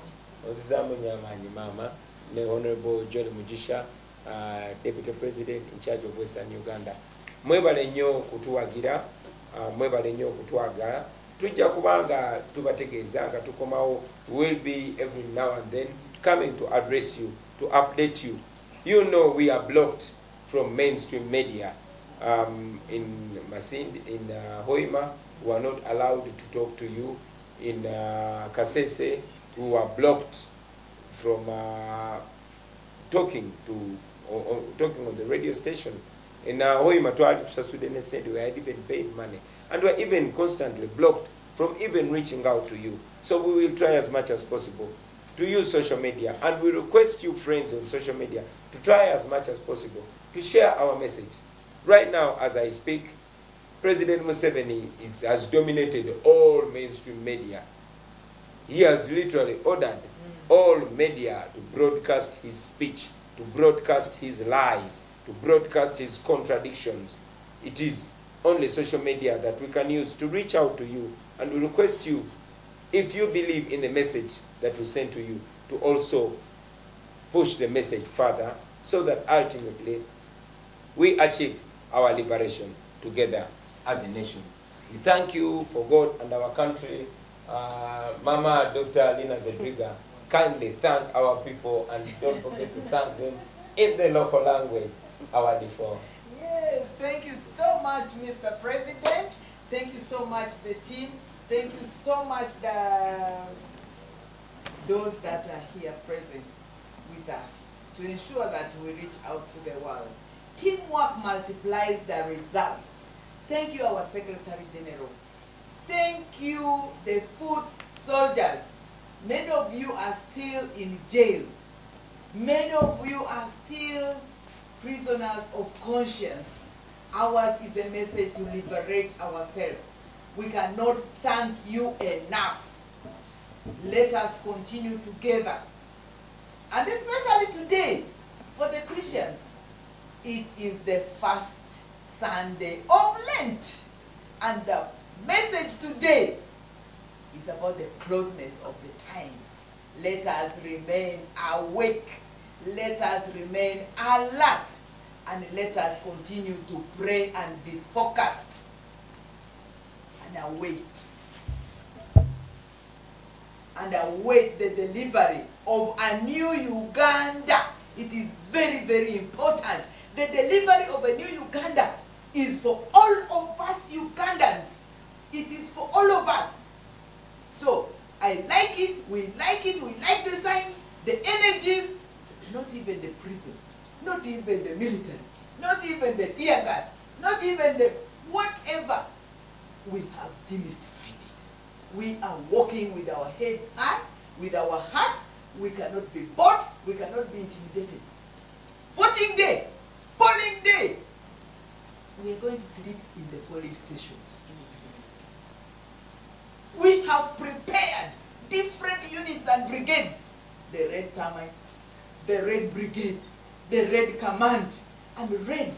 C: Mama, the Honorable John Mujisha, Deputy President in charge of Western Uganda. Mwebale nnyo kutuwagira, mwebale nnyo kutwagala. Tujja kubanga tubategeeza nga tukomawo, will be every now and then coming to address you, to update you. You know we are blocked from mainstream media. In Masindi, in Hoima, who are not allowed to talk to you. In Kasese, who are blocked from talking on the radio station. In Hoima, we had even paid money. And we are even constantly blocked from even reaching out to you. So we will try as much as possible to use social media. And we request you, friends on social media, to try as much as possible to share our message. Right now, as I speak, President Museveni has dominated all mainstream media. He has literally ordered all media to broadcast his speech, to broadcast his lies, to broadcast his contradictions. It is only social media that we can use to reach out to you, and we request you, if you believe in the message that we send to you, to also push the message further so that ultimately we achieve our liberation together as a nation. We thank you for God and our country. Mama Dr. Lina Zedriga, kindly thank our people, and don't forget to thank them in the local language, our default.
D: Yes, thank you so much, Mr. President. Thank you so much, the team. Thank you so much, those that are here present with us, to ensure that we reach out to the world. Teamwork multiplies the results. Thank you, our Secretary General. Thank you, the foot soldiers. Many of you are still in jail. Many of you are still prisoners of conscience. Ours is a message to liberate ourselves. We cannot thank you enough. Let us continue together. And especially today, for the Christians, it is the first Sunday of Lent. And the message today is about the closeness of the times. Let us remain awake. Let us remain alert. And let us continue to pray and be focused and await. And await the delivery of a new Uganda. It is very, very important. The delivery of a new Uganda is for all of us Ugandans. It is for all of us. So, I like it, we like the signs, the energies, not even the prison, not even the military, not even the tear gas, not even the whatever. We have demystified it. We are walking with our heads high, with our hearts. We cannot be bought, we cannot be intimidated. Voting day, polling day. We are going to sleep in the polling stations. We have prepared different units and brigades. The Red Termites, the Red Brigade, the Red Command. And red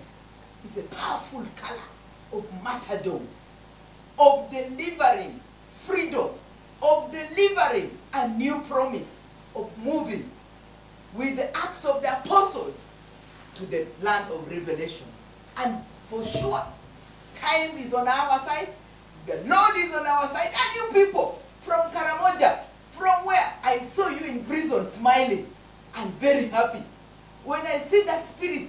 D: is a powerful color of martyrdom, of delivering freedom, of delivering a new promise, of moving with the acts of the apostles to the land of revelations. And for sure, time is on our side, the Lord is on our side, and you people from Karamoja, from where I saw you in prison smiling, I'm very happy. When I see that spirit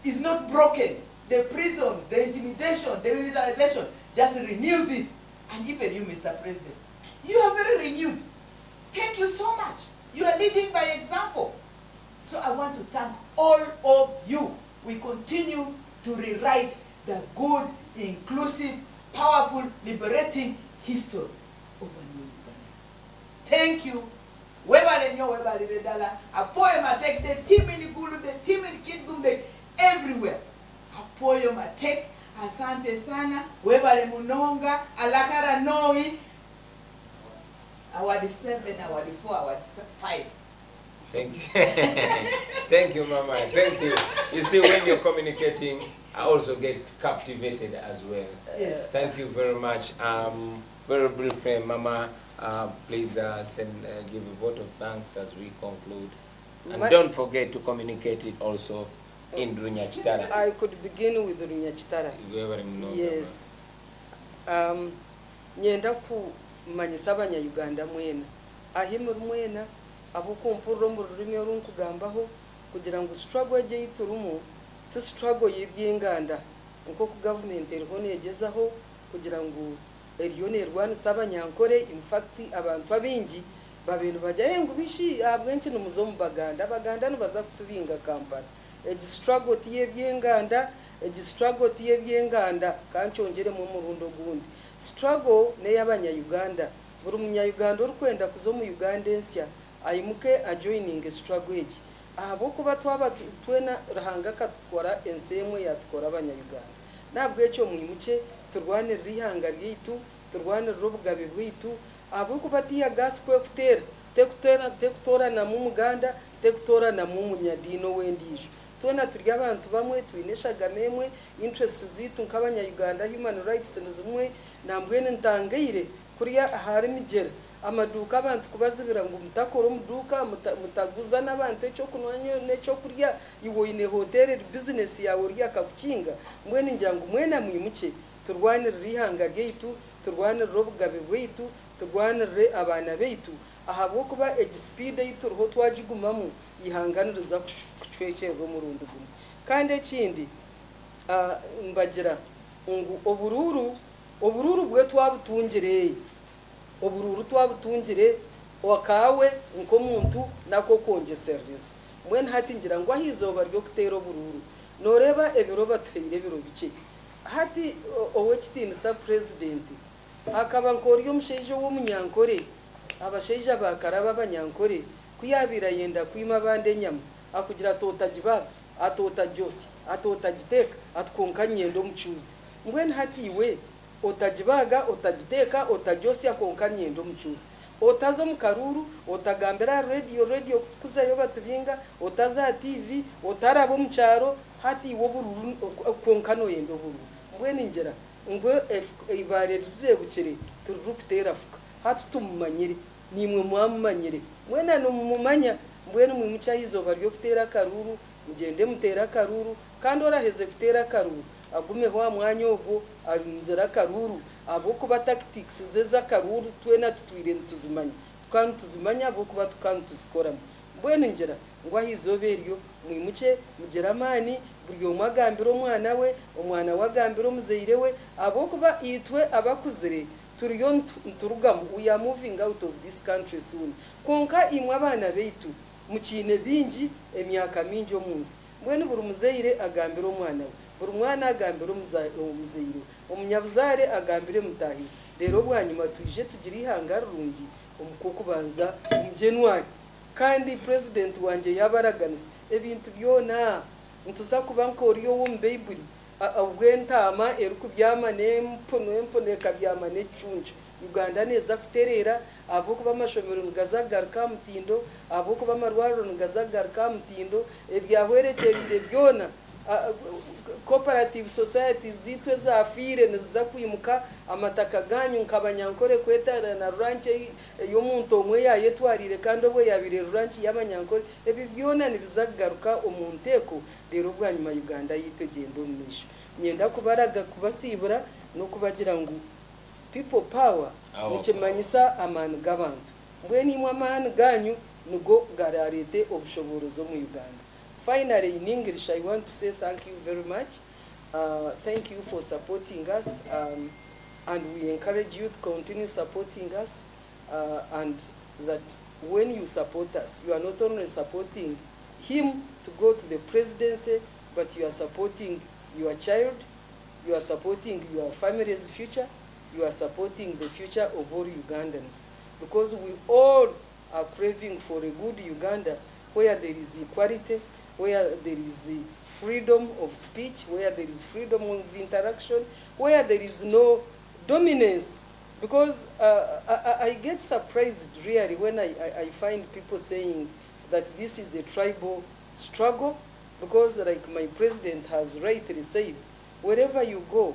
D: is not broken, the prison, the intimidation, the militarization just renews it. And even you, Mr. President, you are very renewed. Thank you so much. You are leading by example. So I want to thank all of you. We continue to rewrite the good, inclusive, powerful, liberating history of a new Uganda. Thank you. Webale nyo, webale redala. Apoyo matek, the team in Gulu, the team in Kidgumbe, everywhere. Apoyo matek, asante sana, webale munonga, alakara noi. Award 7, award 4, award 5.
C: Thank you. Thank you, Mama. Thank you. You see, when you're communicating, I also get captivated as well.
D: Yes.
C: Thank you very much. Very briefly, Mama, please give a vote of thanks as we conclude. And don't forget to communicate it also in Runyachitara.
F: I could begin with Runyachitara. Yes. Nyenda ku manyisa abanyayuganda mwena ahimura mwena abukumpurro mu rurimi runkugambaho kugira ngo struggle je yiturumu to struggle yebyenganda nko ku government eriho negezaho kugira ngo eriyo nerwanisa abanyankore. In fact abantu abingi babintu bajya ngo bishi abwenki numuzo mu baganda nibaza kutubinga Kampala egi struggle tiyebyenganda kandi cyongere mu murundo gundi struggle ne y'abanyayuganda. Buri munyayuganda urukwenda kuzo mu Uganda ensya ayimuke ajoining struggle egi abo kuba twaba twena rahanga katukora ensemwe yatukora abanyayuganda nabwo ecyo mwimuke turwanira rihanga ryitu turwanira rubugabe bwitu abo kuba tiya gas kwe tekutora na mu Muganda tekutora na mu munyadino wendije twena turya abantu bamwe twineshaga memwe interests zitu nk'abanyayuganda human rights nzimwe nambwene ntangaire kuriya ahari migera amaduka abantu kubazibira ngo mutakora umuduka mutaguza n'abantu cyo kunwanyo n'ecyo kurya iwoine hotel business yawe urya kabukinga mbwene njangu mwena mwimuke turwanira rihanga ryitu turwanira robugabe bwitu turwanira abana beitu ahabo kuba speed yitu roho twajigumamu yihanganiriza kucwecerwa mu rundu gumwe. Kandi ekindi mbagira ngo obururu bwe twabutungireye obururu twabutungire wakawe nkomuntu nako kongesereza mwene hati ngira ngo ahizoba ryo kutera obururu noreba ebiro bateyire biro bike hati owekitinisa president akaba nkoriyo musheje w'omunyankore abasheja bakaraba abanyankore kuyabira yenda kwima bande nyama akugira totajibaga atotajose atotajiteka atkonkanyendo muchuzi mwene hati iwe otajibaga otajiteka otajose akonkanyendo muchuzi otazo mukaruru otagambira radio kuzayo batubinga otaza TV otarabo mucharo hati iwo bururu konkano yendo bururu mbwene ngera ngwe ibare rebukire turupitera fuka hati tumumanyire nimwe mwamumanyire mwena no mumanya mbwene mwimucha hizo baryo kutera karuru ngende mutera karuru kandi oraheze kutera karuru agume ho mwanya obwo arinzira karuru abo kuba tactics zeza karuru twena tutwire ntuzimanya kandi tuzimanya abo kuba tukandi tuzikoramo mbwene ngera ngwa hizo beryo mwimuche mugeramani buryo mwagambiro mwana we omwana wagambiro muzeire we abo kuba itwe abakuzire turiyo nturugamo we are moving out of this country soon konka imwe abana beitu mukine bingi emyaka mingi omunsi mbwene buri muzeire agambiro omwana we buri mwana agambiro muzeire omunyabuzare agambire mutahi rero bwanyuma tuje tugira ihangara rungi omukokubanza mu January kandi president wanje yabaraganisa ebintu byona ntuza kuba nkoriyo wo mbeibuli ubwentama erukubyama nempono kabyama necuncu Uganda neza kuterera avuko bamashomero ngazagaruka mutindo avuko bamarwaro ngazagaruka mutindo ebyahwerekerire byona cooperative society zitwe za afire niza kwimuka amataka ganyu nkabanyankore kwetara na ranche yo muntu omwe yayetwarire kandi obwe yabire ranche y'abanyankore ebi byona nibizagaruka omunteko rero bwanyuma Uganda yitegendo mwisho nyenda kubaraga kubasibura no kubagira ngo people power nikimanyisa amanu gabantu mbweni imwe amanu ganyu nugo gararete obushoborezo mu Uganda. Finally, in English, I want to say thank you very much. Thank you for supporting us, and we encourage you to continue supporting us, and that when you support us, you are not only supporting him to go to the presidency, but you are supporting your child, you are supporting your family's future, you are supporting the future of all Ugandans. Because we all are craving for a good Uganda where there is equality, where there is freedom of speech, where there is freedom of interaction, where there is no dominance. Because I get surprised really when I find people saying that this is a tribal struggle, because like my president has rightly said, wherever you go,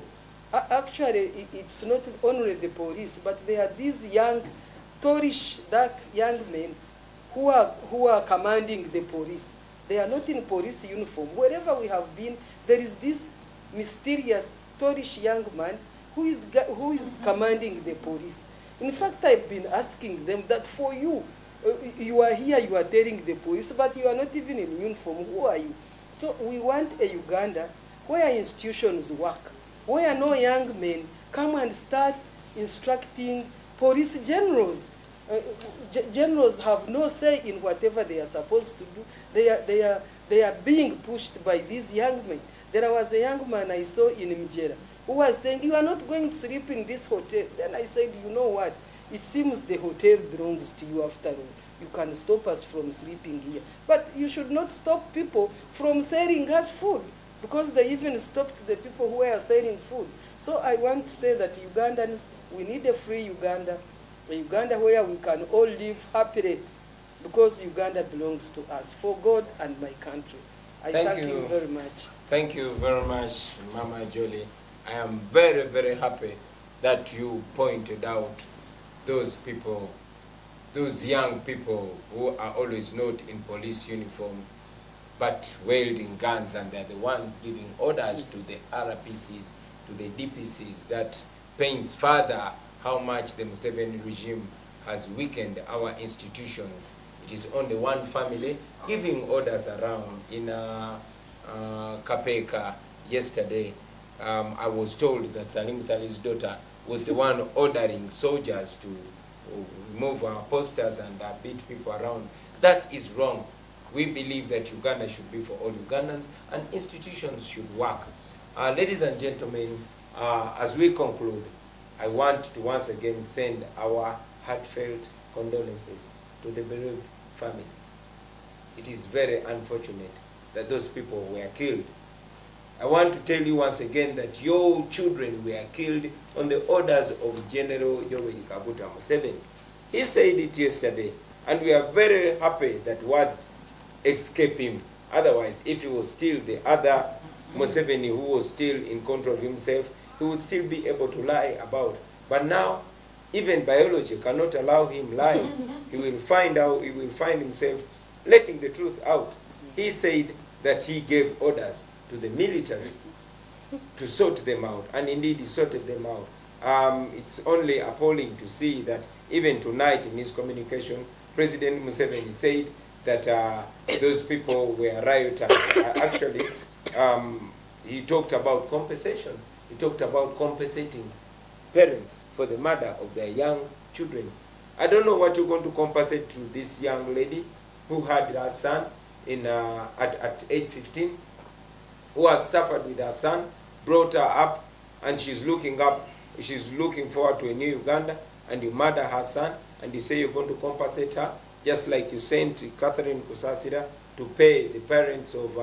F: actually it's not only the police, but there are these young, tourish, dark young men who are commanding the police. They are not in police uniform. Wherever we have been, there is this mysterious, tourish young man who is commanding the police. In fact, I've been asking them that for you, you are here, you are telling the police, but you are not even in uniform. Who are you? So we want a Uganda where institutions work, where no young men come and start instructing police generals. Generals have no say in whatever they are supposed to do. They are being pushed by these young men. There was a young man I saw in Mjera who was saying, "You are not going to sleep in this hotel." Then I said, "You know what? It seems the hotel belongs to you after all. You can stop us from sleeping here. But you should not stop people from selling us food, because they even stopped the people who were selling food." So I want to say that Ugandans, we need a free Uganda, a Uganda where we can all live happily, because Uganda belongs to us, for God and my country. I thank you very much.
C: Thank you very much, Mama Jolie. I am very, very happy that you pointed out those people, those young people who are always not in police uniform, but wielding guns, and they're the ones giving orders to the RPCs, to the DPCs. That paints further how much the Museveni regime has weakened our institutions. It is only one family giving orders around. In Kapeka yesterday, I was told that Salim Salih's daughter was the one ordering soldiers to remove our posters and beat people around. That is wrong. We believe that Uganda should be for all Ugandans and institutions should work. Ladies and gentlemen, as we conclude, I want to once again send our heartfelt condolences to the bereaved families. It is very unfortunate that those people were killed. I want to tell you once again that your children were killed on the orders of General Yoweri Kaguta Museveni. He said it yesterday, and we are very happy that words escape him. Otherwise, if he was still the other Museveni who was still in control of himself, he would still be able to lie about. But now, even biology cannot allow him lie. He will find himself letting the truth out. He said that he gave orders to the military to sort them out, and indeed he sorted them out. It's only appalling to see that even tonight in his communication, President Museveni said that those people were rioters. Actually, he talked about compensation. He talked about compensating parents for the murder of their young children. I don't know what you're going to compensate to this young lady who had her son at age 15, who has suffered with her son, brought her up, and she's looking forward to a new Uganda, and you murder her son, and you say you're going to compensate her, just like you sent Catherine Kusasira to pay the parents of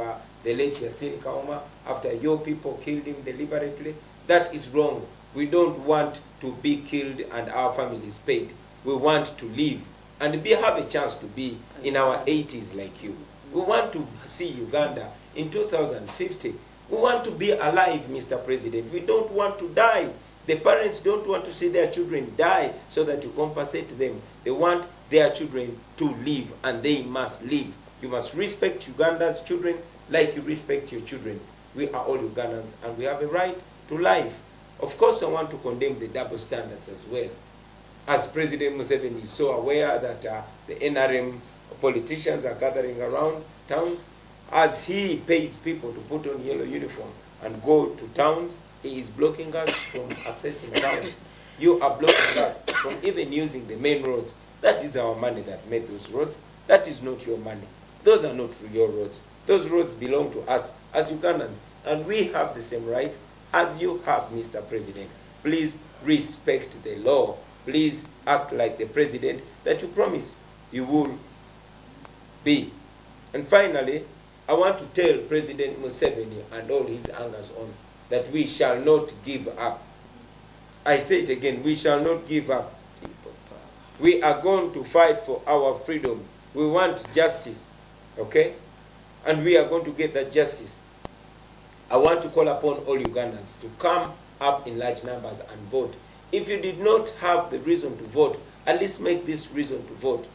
C: the late Yasin Kauma after your people killed him deliberately. That is wrong. We don't want to be killed and our families paid. We want to live and have a chance to be in our 80s like you. We want to see Uganda in 2050. We want to be alive, Mr. President. We don't want to die. The parents don't want to see their children die so that you compensate them. They want their children to live, and they must live. You must respect Uganda's children like you respect your children. We are all Ugandans, and we have a right to life. Of course, I want to condemn the double standards as well. As President Museveni is so aware that the NRM politicians are gathering around towns, as he pays people to put on yellow uniform and go to towns, he is blocking us from accessing towns. You are blocking us from even using the main roads. That is our money that made those roads. That is not your money. Those are not your roads. Those roads belong to us as Ugandans, and we have the same rights as you have, Mr. President. Please respect the law. Please act like the president that you promised you will be. And finally, I want to tell President Museveni and all his hangers on that we shall not give up. I say it again, we shall not give up. We are going to fight for our freedom. We want justice, okay? And we are going to get that justice. I want to call upon all Ugandans to come up in large numbers and vote. If you did not have the reason to vote, at least make this reason to vote.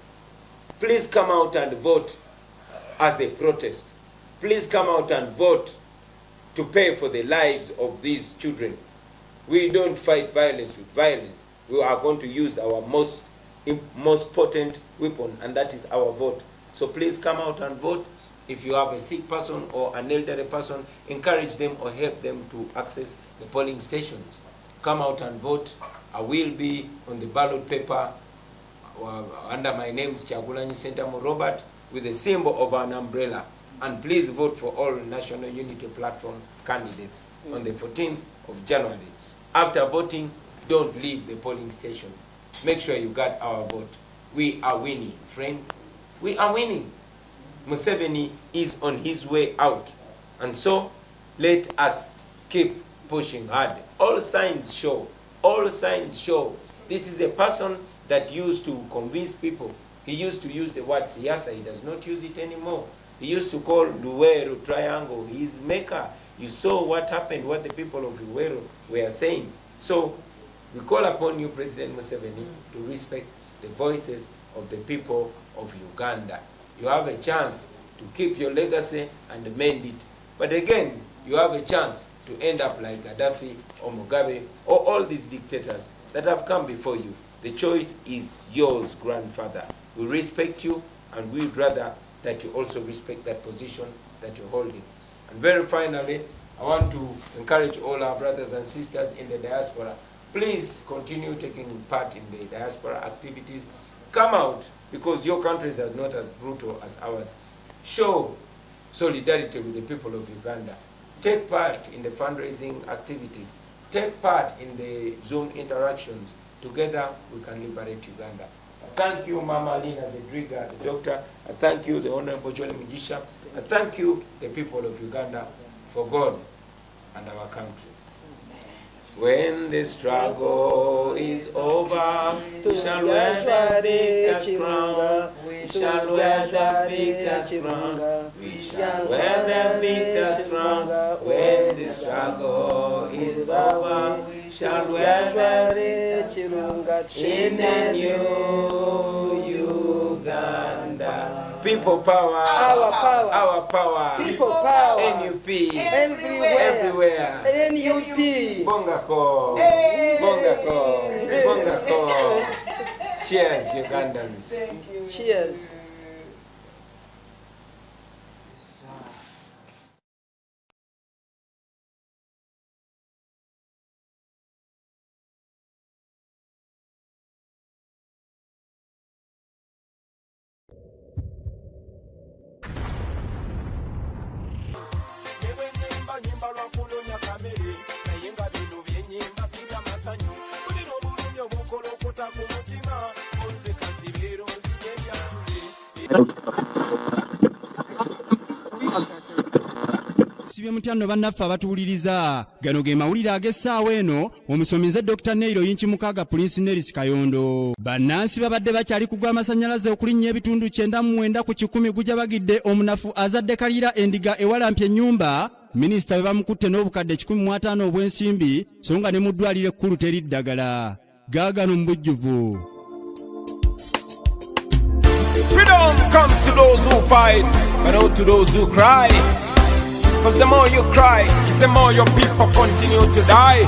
C: Please come out and vote as a protest. Please come out and vote to pay for the lives of these children. We don't fight violence with violence. We are going to use our most potent weapon, and that is our vote. So please come out and vote. If you have a sick person or an elderly person, encourage them or help them to access the polling stations. Come out and vote. I will be on the ballot paper under my name is Kyagulanyi Ssentamu Robert with the symbol of an umbrella. And please vote for all National Unity Platform candidates on the 14th of January. After voting, don't leave the polling station. Make sure you got our vote. We are winning, friends. We are winning. Museveni is on his way out. And so, let us keep pushing hard. All signs show this is a person that used to convince people. He used to use the word siyasa. He does not use it anymore. He used to call Luweero Triangle his maker. You saw what happened, what the people of Luweero were saying. So, we call upon you, President Museveni, to respect the voices of the people of Uganda. You have a chance to keep your legacy and mend it. But again, you have a chance to end up like Gaddafi or Mugabe or all these dictators that have come before you. The choice is yours, grandfather. We respect you, and we'd rather that you also respect that position that you're holding. And very finally, I want to encourage all our brothers and sisters in the diaspora, Please continue taking part in the diaspora activities. Come out, because your countries are not as brutal as ours. Show solidarity with the people of Uganda. Take part in the fundraising activities. Take part in the Zoom interactions. Together, we can liberate Uganda. Thank you, Mama Lina Zedriga, the doctor. I thank you, the Honorable Joel Mugisha. I thank you, the people of Uganda, for God and our country. When the struggle is over, we shall wear the victor's crown. We shall wear the victor's crown. We shall wear the victor's crown. When the struggle is over, we shall wear the victor's crown. In a new Uganda. People power.
F: Our power.
C: Our power.
F: People power.
C: NUP.
F: Everywhere. NUP.
C: Bongako. Bongako. Bongako. Cheers, Ugandans.
F: Thank you. Cheers.
B: Sibye mutyanno bannaffe abatuwuliriza, gano ge mawulire ag'essaawa eno omusomize Dr. Neilo Yinchimukaaga Prince Neris Kayondo. Bannansi babadde bakyali kugwa amasannyalaze okulinnya ebitundu 99 ku 100 gujabagidde omunafu azadde kalira endiga ewalampye ennyumba. Minisita bwe bamukutte n'obukadde 150 obw'ensimbi, so nga ne mu ddwaliro ekkulu teri ddagala. Gaagano mu bujjuvu.
A: Freedom comes to those who fight, but not to those who cry. Because the more you cry, the more your people continue to die.